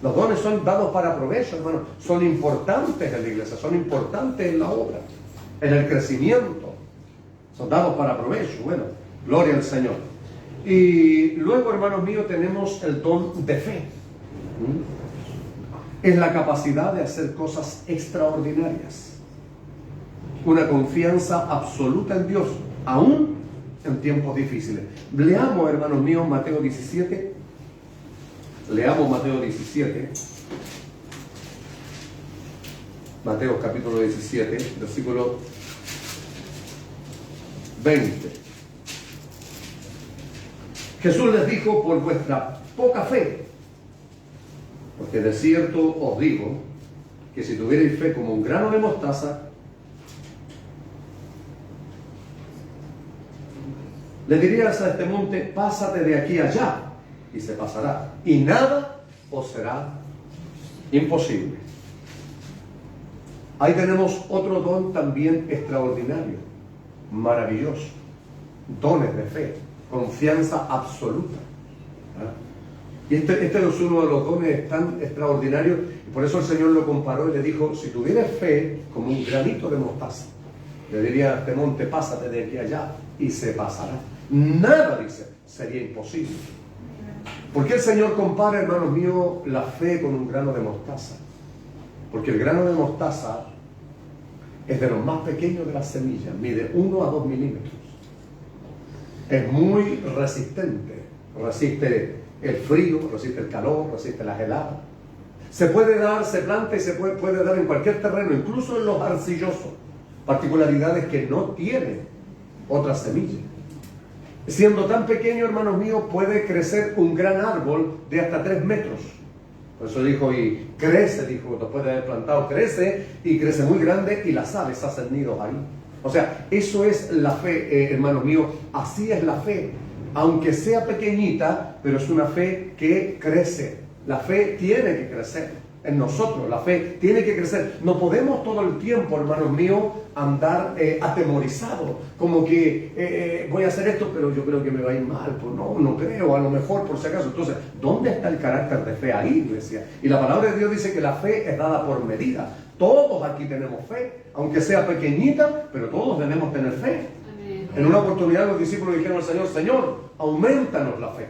Los dones son dados para provecho, hermano. Son importantes en la iglesia, son importantes en la obra, en el crecimiento. Son dados para provecho. Bueno, gloria al Señor. Y luego, hermanos míos, tenemos el don de fe. Es la capacidad de hacer cosas extraordinarias. Una confianza absoluta en Dios, aún en tiempos difíciles. Leamos, hermanos míos, Mateo 17. Leamos Mateo 17. Mateo capítulo 17, versículo 20. Jesús les dijo, por vuestra poca fe, porque de cierto os digo, que si tuvierais fe como un grano de mostaza, le dirías a este monte, pásate de aquí allá, y se pasará, y nada os será imposible. Ahí tenemos otro don también extraordinario, maravilloso, dones de fe, confianza absoluta. Y este es uno de los dones tan extraordinarios, y por eso el Señor lo comparó y le dijo, si tuvieras fe como un granito de mostaza, le diría a este monte, pásate de aquí allá, y se pasará. Nada, dice, sería imposible. ¿Por qué el Señor compara, hermanos míos, la fe con un grano de mostaza? Porque el grano de mostaza es de los más pequeños de las semillas, mide 1 a 2 milímetros. Es muy resistente, resiste el frío, resiste el calor, resiste las heladas. Se puede dar, se planta y se puede dar en cualquier terreno, incluso en los arcillosos, particularidades que no tiene otras semillas. Siendo tan pequeño, hermanos míos, puede crecer un gran árbol de hasta 3 metros. Por eso dijo, y crece, dijo, después de haber plantado, crece y crece muy grande y las aves hacen nidos ahí. O sea, eso es la fe, hermanos míos, así es la fe. Aunque sea pequeñita, pero es una fe que crece. La fe tiene que crecer en nosotros, la fe tiene que crecer. No podemos todo el tiempo, hermanos míos, andar atemorizados, como que voy a hacer esto, pero yo creo que me va a ir mal. Pues no creo, a lo mejor por si acaso. Entonces, ¿dónde está el carácter de fe ahí, iglesia? Y la palabra de Dios dice que la fe es dada por medida. Todos aquí tenemos fe, aunque sea pequeñita, pero todos debemos tener fe. Amén. En una oportunidad los discípulos dijeron al Señor, Señor, aumentanos la fe.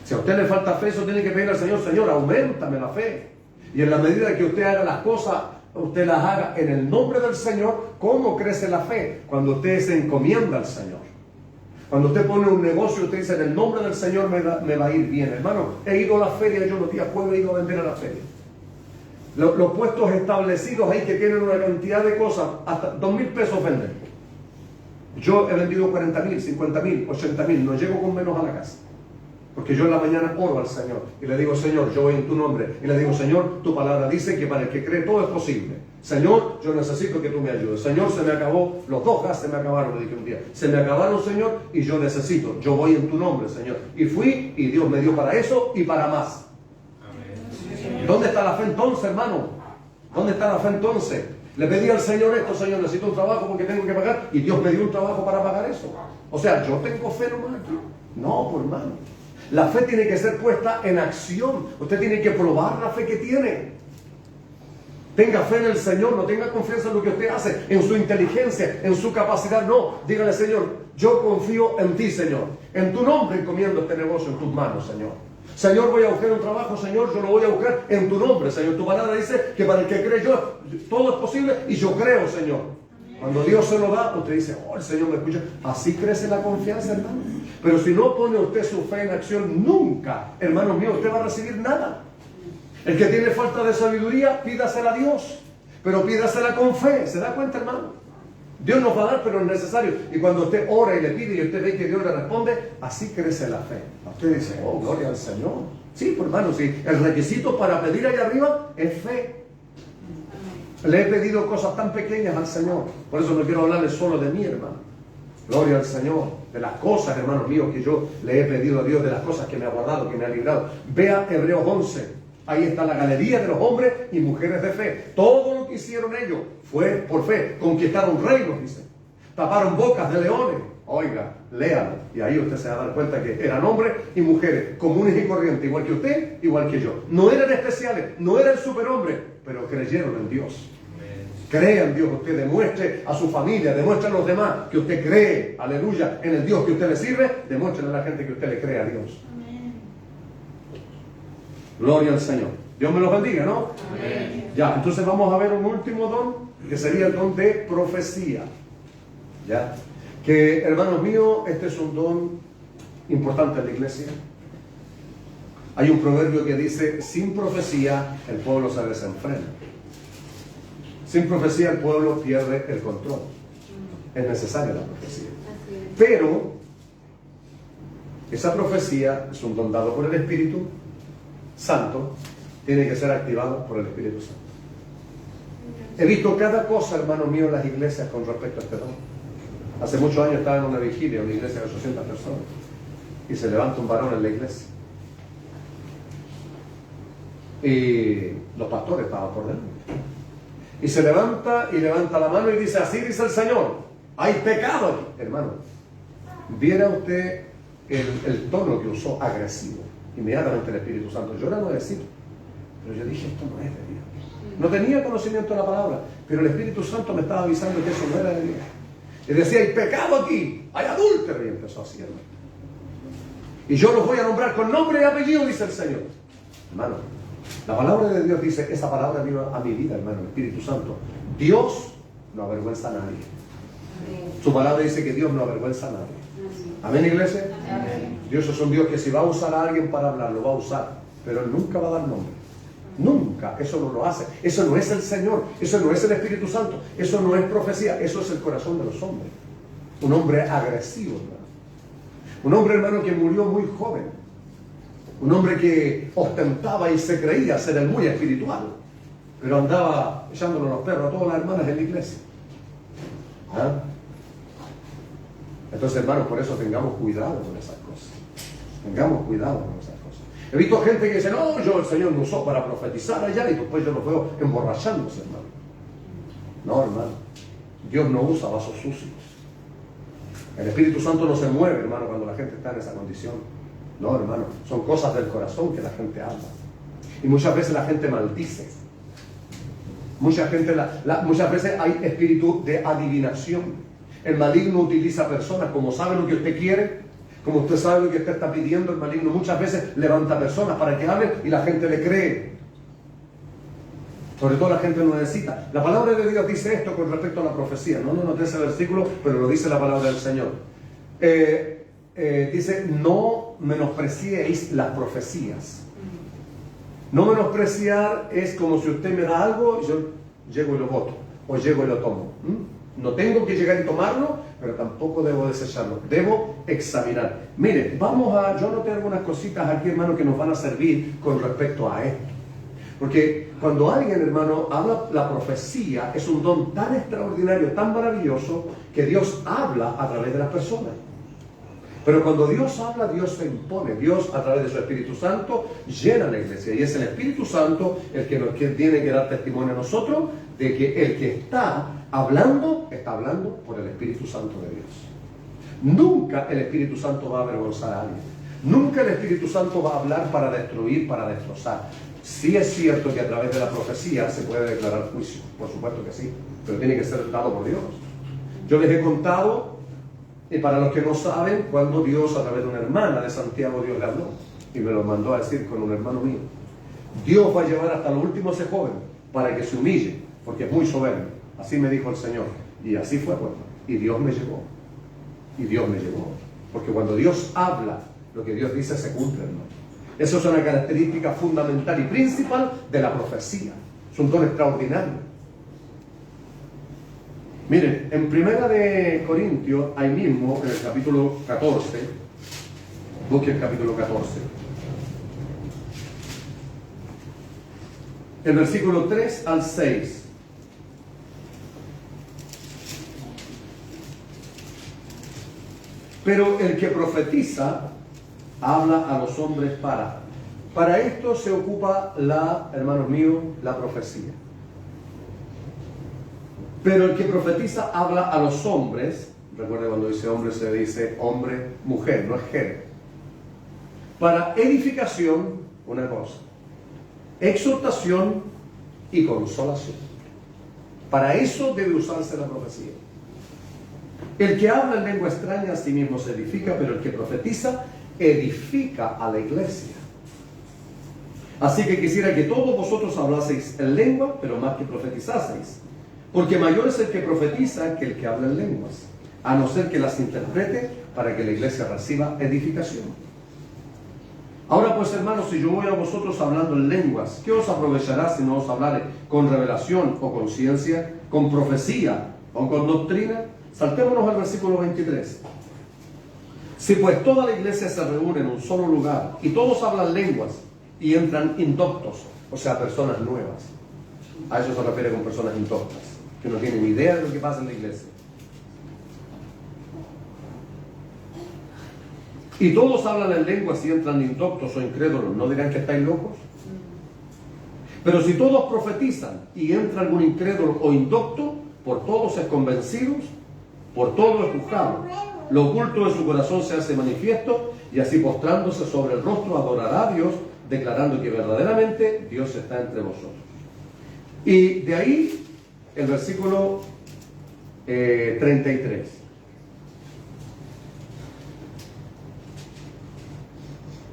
Si a usted le falta fe, eso tiene que pedir al Señor, Señor, auméntame la fe. Y en la medida que usted haga las cosas, usted las haga en el nombre del Señor. ¿Cómo crece la fe? Cuando usted se encomienda al Señor. Cuando usted pone un negocio, usted dice, en el nombre del Señor me va a ir bien. Hermano, he ido a la feria, yo los días jueves he ido a vender a la feria. Los puestos establecidos ahí que tienen una cantidad de cosas, hasta 2.000 pesos venden. Yo he vendido 40.000, 50.000, 80.000, no llego con menos a la casa. Porque yo en la mañana oro al Señor y le digo, Señor, yo voy en tu nombre. Y le digo, Señor, tu palabra dice que para el que cree todo es posible. Señor, yo necesito que tú me ayudes. Señor, se me acabó, los 2 gas se me acabaron, le dije un día. Se me acabaron, Señor, y yo necesito. Yo voy en tu nombre, Señor. Y fui, y Dios me dio para eso y para más. Amén. ¿Dónde está la fe entonces, hermano? ¿Dónde está la fe entonces? Le pedí al Señor esto, Señor, necesito un trabajo porque tengo que pagar, y Dios me dio un trabajo para pagar eso. O sea, ¿yo tengo fe nomás aquí? No, por hermano. La fe tiene que ser puesta en acción. Usted tiene que probar la fe que tiene. Tenga fe en el Señor, no tenga confianza en lo que usted hace, en su inteligencia, en su capacidad. No, dígale, Señor, yo confío en ti, Señor. En tu nombre encomiendo este negocio en tus manos, Señor. Señor, voy a buscar un trabajo, Señor, yo lo voy a buscar en tu nombre, Señor. Tu palabra dice que para el que cree yo, todo es posible y yo creo, Señor. Cuando Dios se lo da, usted dice, oh, el Señor me escucha. Así crece la confianza, hermano. Pero si no pone usted su fe en acción, nunca, hermano mío, usted va a recibir nada. El que tiene falta de sabiduría, pídasela a Dios. Pero pídasela con fe. ¿Se da cuenta, hermano? Dios nos va a dar, pero es necesario. Y cuando usted ora y le pide y usted ve que Dios le responde, así crece la fe. Usted dice, oh, gloria al Señor. Sí, pues, hermano, sí. El requisito para pedir allá arriba es fe. Le he pedido cosas tan pequeñas al Señor. Por eso no quiero hablarle solo de mí, hermano. Gloria al Señor. De las cosas, hermanos míos, que yo le he pedido a Dios, de las cosas que me ha guardado, que me ha librado. Vea Hebreos 11. Ahí está la galería de los hombres y mujeres de fe. Todo lo que hicieron ellos fue por fe. Conquistaron reinos, dice. Taparon bocas de leones. Oiga, léalo. Y ahí usted se va a dar cuenta que eran hombres y mujeres comunes y corrientes, igual que usted, igual que yo. No eran especiales, no eran superhombres, pero creyeron en Dios. Crea en Dios, usted demuestre a su familia, demuestre a los demás que usted cree, aleluya, en el Dios que usted le sirve, demuestre a la gente que usted le cree a Dios. Amén. Gloria al Señor. Dios me los bendiga, ¿no? Amén. Ya, entonces vamos a ver un último don, que sería el don de profecía. Ya, que hermanos míos, este es un don importante en la iglesia. Hay un proverbio que dice, sin profecía el pueblo se desenfrena. Sin profecía el pueblo pierde el control. Es necesaria la profecía. Pero esa profecía es un don dado por el Espíritu Santo, tiene que ser activado por el Espíritu Santo. He visto cada cosa, hermano mío, en las iglesias con respecto a este don. Hace muchos años estaba en una vigilia, una iglesia de 800 personas, y se levanta un varón en la iglesia. Y los pastores estaban por delante. Y se levanta y levanta la mano y dice, así dice el Señor, hay pecado aquí. Hermano, viera usted el tono que usó, agresivo. Inmediatamente el Espíritu Santo, yo era no decir, pero yo dije, esto no es de Dios. No tenía conocimiento de la palabra, pero el Espíritu Santo me estaba avisando que eso no era de Dios. Y decía, hay pecado aquí, hay adúltero, y empezó así, hermano. Y yo los voy a nombrar con nombre y apellido, dice el Señor. Hermano, la palabra de Dios dice, esa palabra vino a mi vida, hermano, el Espíritu Santo. Dios no avergüenza a nadie. Su palabra dice que Dios no avergüenza a nadie. ¿Amén, iglesia? Amén. Dios es un Dios que si va a usar a alguien para hablar, lo va a usar, pero Él nunca va a dar nombre. Nunca, eso no lo hace. Eso no es el Señor, eso no es el Espíritu Santo, eso no es profecía, eso es el corazón de los hombres. Un hombre agresivo, hermano. Un hombre, hermano, que murió muy joven. Un hombre que ostentaba y se creía ser el muy espiritual, pero andaba echándole los perros a todas las hermanas en la iglesia. ¿Ah? Entonces, hermanos, por eso tengamos cuidado con esas cosas. Tengamos cuidado con esas cosas. He visto gente que dice, no, yo el Señor me usó para profetizar allá, y después yo los veo emborrachándose, hermano. No, hermano. Dios no usa vasos sucios. El Espíritu Santo no se mueve, hermano, cuando la gente está en esa condición. No, hermano. Son cosas del corazón que la gente habla. Y muchas veces la gente maldice. Muchas veces hay espíritu de adivinación. El maligno utiliza personas, como sabe lo que usted quiere, como usted sabe lo que usted está pidiendo, el maligno muchas veces levanta personas para que hablen y la gente le cree. Sobre todo la gente no necesita. La palabra de Dios dice esto con respecto a la profecía. No noté ese versículo, pero lo dice la palabra del Señor. dice, no menospreciéis las profecías. No menospreciar es como si usted me da algo, yo llego y lo boto, o llego y lo tomo. No tengo que llegar y tomarlo, pero tampoco debo desecharlo. Debo examinar. Mire, yo noté algunas cositas aquí, hermano, que nos van a servir con respecto a esto. Porque cuando alguien, hermano, habla la profecía, es un don tan extraordinario, tan maravilloso, que Dios habla a través de las personas. Pero cuando Dios habla, Dios se impone. Dios, a través de su Espíritu Santo, llena la iglesia. Y es el Espíritu Santo el que tiene que dar testimonio a nosotros de que el que está hablando por el Espíritu Santo de Dios. Nunca el Espíritu Santo va a avergonzar a alguien. Nunca el Espíritu Santo va a hablar para destruir, para destrozar. Sí es cierto que a través de la profecía se puede declarar juicio. Por supuesto que sí. Pero tiene que ser dado por Dios. Yo les he contado, y para los que no saben, cuando Dios, a través de una hermana de Santiago, Dios le habló. Y me lo mandó a decir con un hermano mío. Dios va a llevar hasta lo último a ese joven para que se humille, porque es muy soberbio. Así me dijo el Señor. Y así fue, pues. Y Dios me llevó. Y Dios me llevó. Porque cuando Dios habla, lo que Dios dice se cumple, hermano. Eso es una característica fundamental y principal de la profecía. Es un don extraordinario. Miren, en 1 de Corintios, ahí mismo, en el capítulo 14, busque el capítulo 14. El versículo 3 al 6. Pero el que profetiza habla a los hombres para esto se ocupa hermanos míos, la profecía. Pero el que profetiza habla a los hombres, recuerde cuando dice hombre se dice hombre, mujer, no es género. Para edificación, una cosa, exhortación y consolación. Para eso debe usarse la profecía. El que habla en lengua extraña a sí mismo se edifica, pero el que profetiza edifica a la iglesia. Así que quisiera que todos vosotros hablaseis en lengua, pero más que profetizaseis. Porque mayor es el que profetiza que el que habla en lenguas, a no ser que las interprete para que la iglesia reciba edificación. Ahora pues, hermanos, si yo voy a vosotros hablando en lenguas, ¿qué os aprovechará si no os hablare con revelación o con ciencia, con profecía o con doctrina? Saltémonos al versículo 23. Si pues toda la iglesia se reúne en un solo lugar y todos hablan lenguas y entran indoctos, o sea, personas nuevas. A eso se refiere con personas indoctas, que no tienen idea de lo que pasa en la iglesia. Y todos hablan en lenguas y entran indoctos o incrédulos, ¿no dirán que estáis locos? Pero si todos profetizan y entra algún incrédulo o indocto, por todos es convencidos, por todos es juzgado. Lo oculto de su corazón se hace manifiesto, y así postrándose sobre el rostro adorará a Dios, declarando que verdaderamente Dios está entre vosotros. Y de ahí el versículo 33.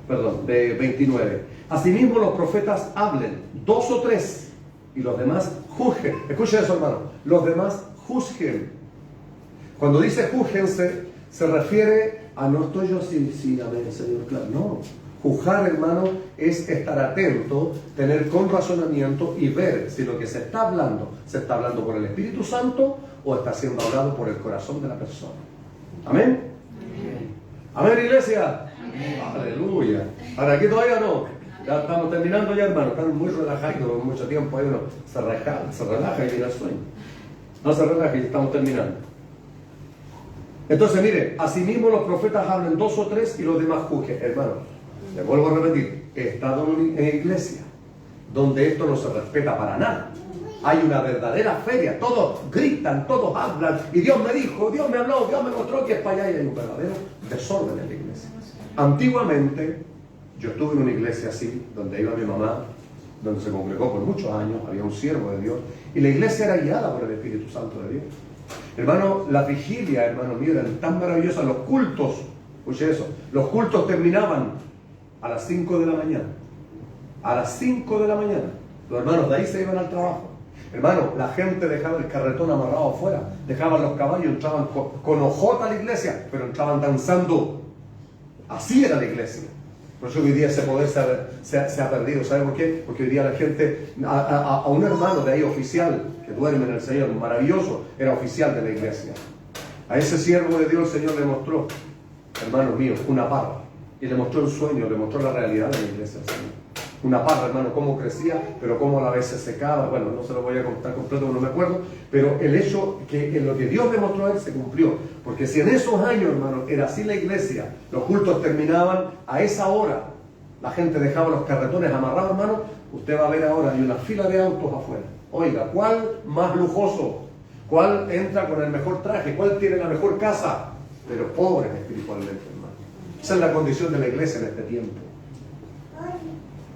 Perdón, de 29. Asimismo los profetas hablen, 2 o 3, y los demás juzguen. Escuchen eso, hermano. Los demás juzguen. Cuando dice juzguense, se refiere a no estoy yo sí, amén, Señor, claro. No. Juzgar, hermano, es estar atento, tener con razonamiento y ver si lo que se está hablando por el Espíritu Santo o está siendo hablado por el corazón de la persona. ¿Amén? Amén, iglesia. Amén. Aleluya. Ahora aquí todavía no. Ya estamos terminando ya, hermano. Están muy relajados, mucho tiempo ahí uno se relaja y viene el sueño. No se relaja y estamos terminando. Entonces, mire, asimismo los profetas hablan 2 o 3 y los demás juzguen. Hermano, le vuelvo a repetir, he estado en iglesia donde esto no se respeta para nada. Hay una verdadera feria, todos gritan, todos hablan, y Dios me dijo, Dios me habló, Dios me mostró que es para allá, y hay un verdadero desorden en la iglesia. Antiguamente, yo estuve en una iglesia así, donde iba mi mamá, donde se congregó por muchos años, había un siervo de Dios, y la iglesia era guiada por el Espíritu Santo de Dios. Hermano, la vigilia, hermano mío, eran tan maravillosas, los cultos, escuche eso, los cultos terminaban a las 5 de la mañana. A las 5 de la mañana. Los hermanos de ahí se iban al trabajo. Hermano, la gente dejaba el carretón amarrado afuera, dejaban los caballos, entraban con ojota a la iglesia, pero entraban danzando. Así era la iglesia. Por eso hoy día ese poder se ha perdido. ¿Sabe por qué? Porque hoy día la gente, a un hermano de ahí oficial, que duerme en el Señor, maravilloso, era oficial de la iglesia. A ese siervo de Dios el Señor le mostró, hermanos míos, una parra. Y le mostró el sueño, le mostró la realidad de la iglesia del Señor. Una parra, hermano, cómo crecía, pero cómo a la vez se secaba. Bueno, no se lo voy a contar completo, no me acuerdo. Pero el hecho que en lo que Dios le mostró a él se cumplió. Porque si en esos años, hermano, era así la iglesia, los cultos terminaban a esa hora, la gente dejaba los carretones amarrados, hermano, usted va a ver ahora, hay una fila de autos afuera. Oiga, ¿cuál más lujoso? ¿Cuál entra con el mejor traje? ¿Cuál tiene la mejor casa? Pero pobres espiritualmente, hermano. Esa es la condición de la iglesia en este tiempo.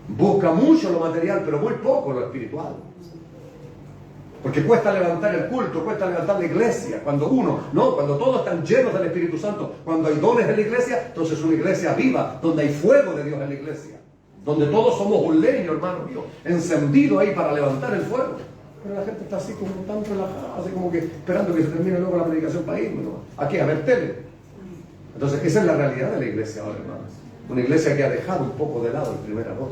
Busca mucho lo material, pero muy poco lo espiritual. Porque cuesta levantar el culto, cuesta levantar la iglesia. Cuando todos están llenos del Espíritu Santo, cuando hay dones en la iglesia, entonces es una iglesia viva, donde hay fuego de Dios en la iglesia. Donde todos somos un leño, hermano mío, encendido ahí para levantar el fuego. Pero la gente está así como tan relajada, así como que esperando que se termine luego la predicación para irme, ¿no? ¿A qué? A ver tele. Entonces esa es la realidad de la iglesia ahora, hermanos. Una iglesia que ha dejado un poco de lado el primer amor.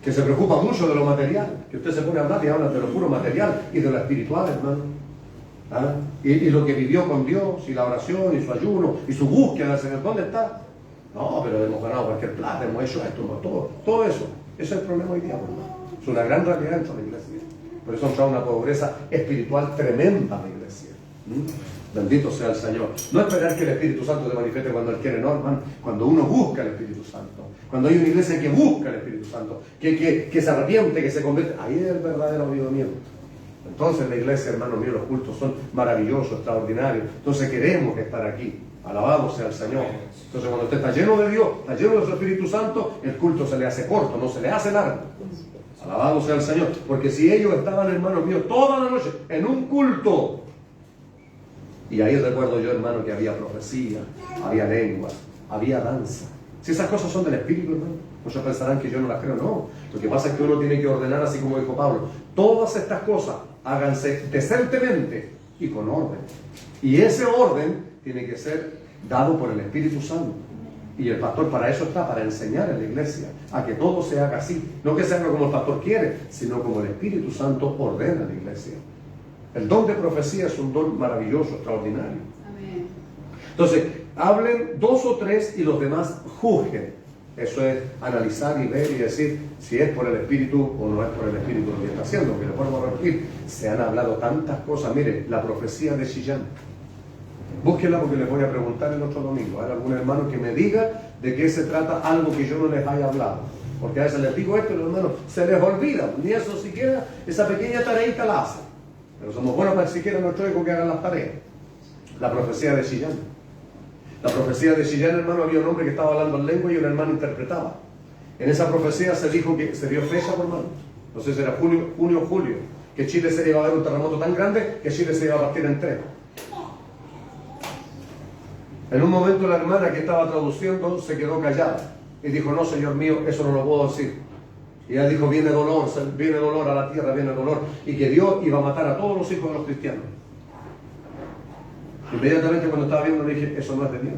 Que se preocupa mucho de lo material, que usted se pone a hablar y habla de lo puro material y de lo espiritual, hermano. ¿Ah? Y lo que vivió con Dios, y la oración, y su ayuno, y su búsqueda del Señor. ¿Dónde está? No, pero hemos ganado cualquier plata, hemos hecho esto, todo eso. Ese es el problema hoy día, hermano. Es una gran realidad dentro de la iglesia. Por eso entra una pobreza espiritual tremenda en la iglesia. Bendito sea el Señor. No esperar que el Espíritu Santo se manifieste cuando Él quiere, no, hermano. Cuando uno busca el Espíritu Santo. Cuando hay una iglesia que busca el Espíritu Santo. Que se arrepiente, que se convierte. Ahí es el verdadero avivamiento. Entonces la iglesia, hermano mío, los cultos son maravillosos, extraordinarios. Entonces queremos estar aquí. Alabado sea el Señor. Entonces cuando usted está lleno de Dios, está lleno de su Espíritu Santo, el culto se le hace corto, no se le hace largo. Alabado sea el Señor. Porque si ellos estaban, hermanos míos, toda la noche en un culto, y ahí recuerdo yo, hermano, que había profecía, había lenguas, había danza. Si esas cosas son del Espíritu, hermano, muchos pensarán que yo no las creo. No, lo que pasa es que uno tiene que ordenar, así como dijo Pablo, todas estas cosas háganse decentemente y con orden. Y ese orden tiene que ser dado por el Espíritu Santo. Y el pastor para eso está, para enseñar en la iglesia, a que todo se haga así. No que se haga como el pastor quiere, sino como el Espíritu Santo ordena en la iglesia. El don de profecía es un don maravilloso, extraordinario. Amén. Entonces, hablen 2 o 3 y los demás juzguen. Eso es analizar y ver y decir si es por el Espíritu o no es por el Espíritu lo que está haciendo. Porque le podemos repetir, se han hablado tantas cosas. Mire, la profecía de Chillán. Búsquenla porque les voy a preguntar el otro domingo. Hay algún hermano que me diga de qué se trata algo que yo no les haya hablado. Porque a veces les digo esto y los hermanos se les olvida. Ni eso siquiera, esa pequeña tareita la hacen. Pero somos buenos para siquiera nuestro hijo que hagan las tareas. La profecía de Chillán. La profecía de Chillán, hermano, había un hombre que estaba hablando en lengua y un hermano interpretaba. En esa profecía se dijo que se dio fecha, hermano. No sé si era junio o julio. Que Chile se iba a dar un terremoto tan grande que Chile se iba a partir en 3. En un momento la hermana que estaba traduciendo se quedó callada y dijo, no, Señor mío, eso no lo puedo decir. Y ella dijo, viene dolor a la tierra, viene dolor, y que Dios iba a matar a todos los hijos de los cristianos. Inmediatamente cuando estaba viendo le dije, eso no es de Dios.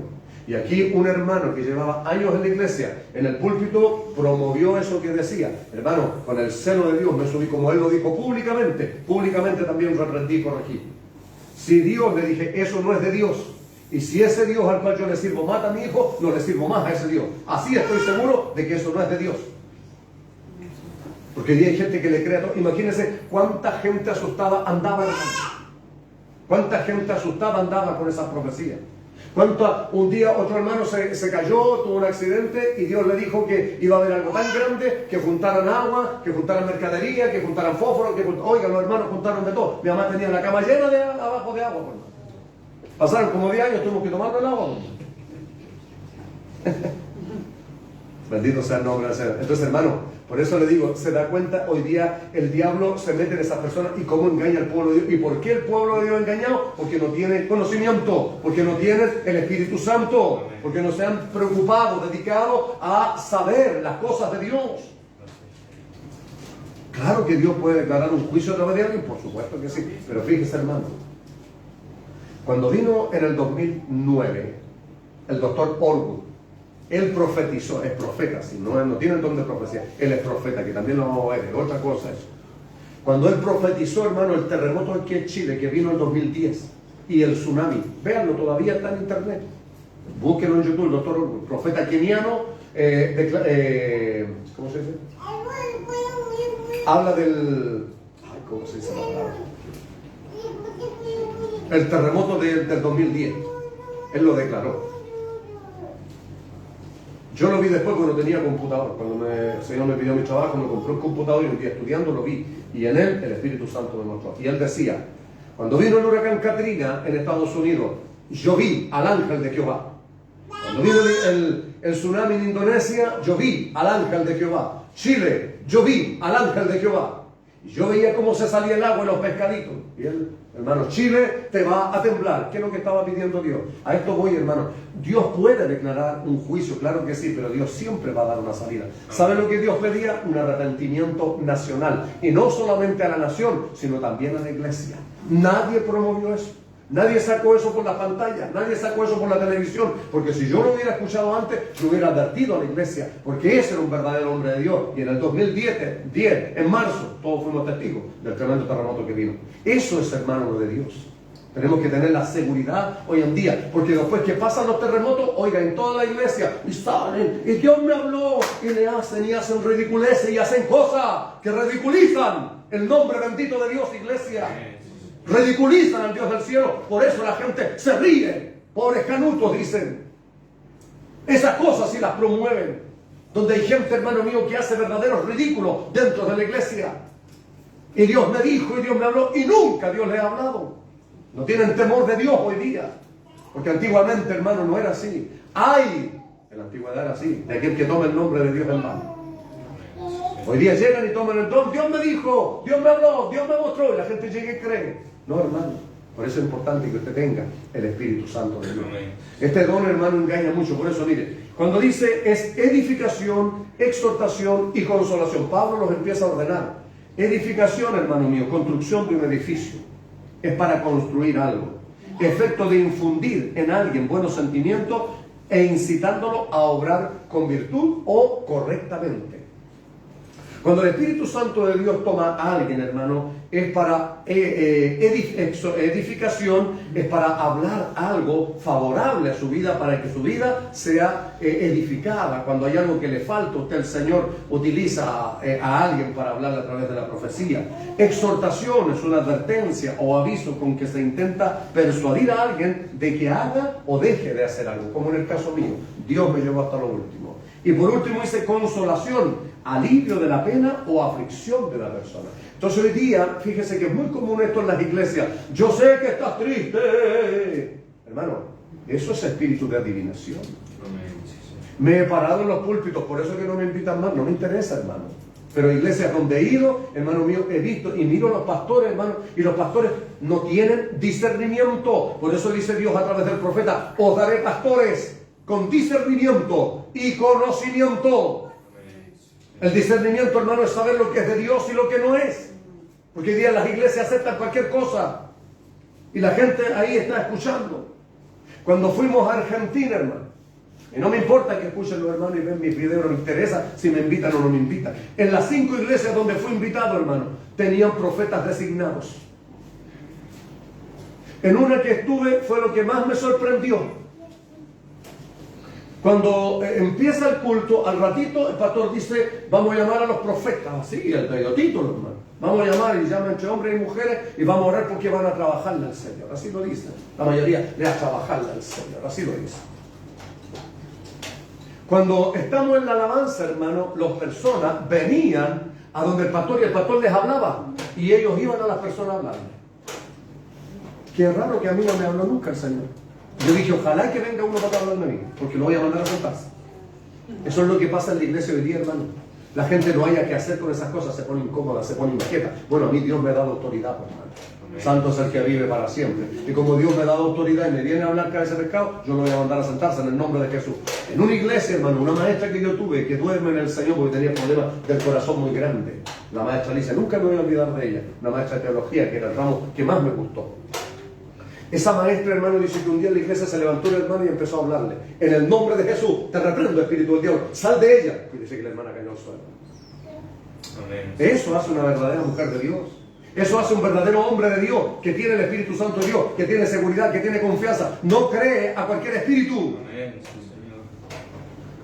Y aquí un hermano que llevaba años en la iglesia, en el púlpito, promovió eso que decía. Hermano, con el celo de Dios me subí, como él lo dijo públicamente también reprendí y corregí. Si Dios, le dije, eso no es de Dios. Y si ese Dios al cual yo le sirvo mata a mi hijo, no le sirvo más a ese Dios. Así estoy seguro de que eso no es de Dios. Porque hoy hay gente que le cree a todo. Imagínense cuánta gente asustada andaba, hermano. Cuánta gente asustada andaba con esas profecías. Un día otro hermano se cayó, tuvo un accidente y Dios le dijo que iba a haber algo tan grande que juntaran agua, que juntaran mercadería, que juntaran fósforo, oigan, los hermanos juntaron de todo. Mi mamá tenía la cama llena de abajo de agua, hermano. Pasaron como 10 años, tuvimos que tomar el agua. Bendito sea el nombre del Señor. Entonces, hermano, por eso le digo, se da cuenta, hoy día el diablo se mete en esas personas y cómo engaña al pueblo de Dios. ¿Y por qué el pueblo de Dios engañado? Porque no tiene conocimiento, porque no tiene el Espíritu Santo, porque no se han preocupado, dedicado a saber las cosas de Dios. Claro que Dios puede declarar un juicio a través de alguien, por supuesto que sí, pero fíjese, hermano, cuando vino en el 2009 el doctor Orwood. Él profetizó, es profeta, si no tiene el don de profecía, él es profeta, que también lo es, otra cosa es. Cuando él profetizó, hermano, el terremoto aquí en Chile, que vino en 2010, y el tsunami, véanlo, todavía está en internet, búsquenlo en YouTube, el doctor Orwood, profeta keniano, ¿cómo se dice? Habla del, ¿cómo se dice la palabra? El terremoto del 2010, él lo declaró. Yo lo vi después cuando tenía computador. Cuando el Señor me pidió mi trabajo, me compré un computador y un día estudiando lo vi. Y en él el Espíritu Santo me mostró. Y él decía, cuando vino el huracán Katrina en Estados Unidos, yo vi al ángel de Jehová. Cuando vino el tsunami en Indonesia, yo vi al ángel de Jehová. Chile, yo vi al ángel de Jehová. Y yo veía cómo se salía el agua en los pescaditos. Y él, hermano, Chile te va a temblar. ¿Qué es lo que estaba pidiendo Dios? A esto voy, hermano. Dios puede declarar un juicio, claro que sí, pero Dios siempre va a dar una salida. ¿Sabe lo que Dios pedía? Un arrepentimiento nacional. Y no solamente a la nación, sino también a la iglesia. Nadie promovió eso. Nadie sacó eso por la pantalla, nadie sacó eso por la televisión, porque si yo lo hubiera escuchado antes, lo hubiera advertido a la iglesia, porque ese era un verdadero hombre de Dios. Y en el 2010, en marzo, todos fuimos testigos del tremendo terremoto que vino. Eso es, hermano, lo de Dios. Tenemos que tener la seguridad hoy en día, porque después que pasan los terremotos, oiga, en toda la iglesia, y salen, y Dios me habló, y hacen ridiculeces, y hacen cosas que ridiculizan el nombre bendito de Dios, iglesia. Ridiculizan al Dios del cielo, por eso la gente se ríe, pobres canutos, dicen. Esas cosas sí las promueven, donde hay gente, hermano mío, que hace verdaderos ridículos dentro de la iglesia. Y Dios me dijo, y Dios me habló, y nunca Dios le ha hablado. No tienen temor de Dios hoy día, porque antiguamente, hermano, no era así. Ay, en la antigüedad era así, de aquel que toma el nombre de Dios en vano. Hoy día llegan y toman el don, Dios me dijo, Dios me habló, Dios me mostró, y la gente llega y cree. No, hermano, por eso es importante que usted tenga el Espíritu Santo de Dios. Este don, hermano, engaña mucho, por eso mire, cuando dice es edificación, exhortación y consolación, Pablo los empieza a ordenar. Edificación, hermano mío, construcción de un edificio, es para construir algo. Efecto de infundir en alguien buenos sentimientos e incitándolo a obrar con virtud o correctamente. Cuando el Espíritu Santo de Dios toma a alguien, hermano, es para edificación, es para hablar algo favorable a su vida, para que su vida sea edificada. Cuando hay algo que le falta, usted, el Señor, utiliza a alguien para hablarle a través de la profecía. Exhortación es una advertencia o aviso con que se intenta persuadir a alguien de que haga o deje de hacer algo, como en el caso mío. Dios me llevó hasta lo último. Y por último dice consolación, alivio de la pena o aflicción de la persona. Entonces hoy día, fíjese que es muy común esto en las iglesias. Yo sé que estás triste. Hermano, eso es espíritu de adivinación. Me he parado en los púlpitos, por eso que no me invitan más, no me interesa, hermano. Pero iglesias donde he ido, hermano mío, he visto y miro a los pastores, hermano, y los pastores no tienen discernimiento. Por eso dice Dios a través del profeta, os daré pastores con discernimiento y conocimiento. El discernimiento, hermano, es saber lo que es de Dios y lo que no es. Porque hoy día las iglesias aceptan cualquier cosa y la gente ahí está escuchando. Cuando fuimos a Argentina, hermano, y no me importa que escuchen los hermanos y ven mis videos, no me interesa si me invitan o no me invitan. En las 5 iglesias donde fui invitado, hermano, tenían profetas designados. En una que estuve fue lo que más me sorprendió. Cuando empieza el culto, al ratito el pastor dice, vamos a llamar a los profetas, así, el medio título, hermano. Vamos a llamar y llaman entre hombres y mujeres y vamos a orar porque van a trabajarle al Señor. Así lo dice. La mayoría le va a trabajarle al Señor, así lo dice. Cuando estamos en la alabanza, hermano, las personas venían a donde el pastor y el pastor les hablaba y ellos iban a las personas a hablarle. Qué raro que a mí no me habló nunca el Señor. Yo dije, ojalá que venga uno para hablarme a mí, porque lo voy a mandar a sentarse. Eso es lo que pasa en la iglesia hoy día, hermano. La gente no haya que hacer con esas cosas, se pone incómoda, se pone inquieta. Bueno, a mí Dios me ha dado autoridad, hermano. Santo es el que vive para siempre. Y como Dios me ha dado autoridad y me viene a hablar cabeza de pescado, yo lo voy a mandar a sentarse en el nombre de Jesús. En una iglesia, hermano, una maestra que yo tuve, que duerme en el Señor porque tenía problemas del corazón muy grandes. La maestra dice, nunca me voy a olvidar de ella. Una maestra de teología, que era el ramo que más me gustó. Esa maestra, hermano, dice que un día en la iglesia se levantó el hermano y empezó a hablarle. En el nombre de Jesús, te reprendo, espíritu del diablo, sal de ella. Y dice que la hermana cayó al suelo. Amén. Eso hace una verdadera mujer de Dios. Eso hace un verdadero hombre de Dios, que tiene el Espíritu Santo de Dios, que tiene seguridad, que tiene confianza. No cree a cualquier espíritu. Amén.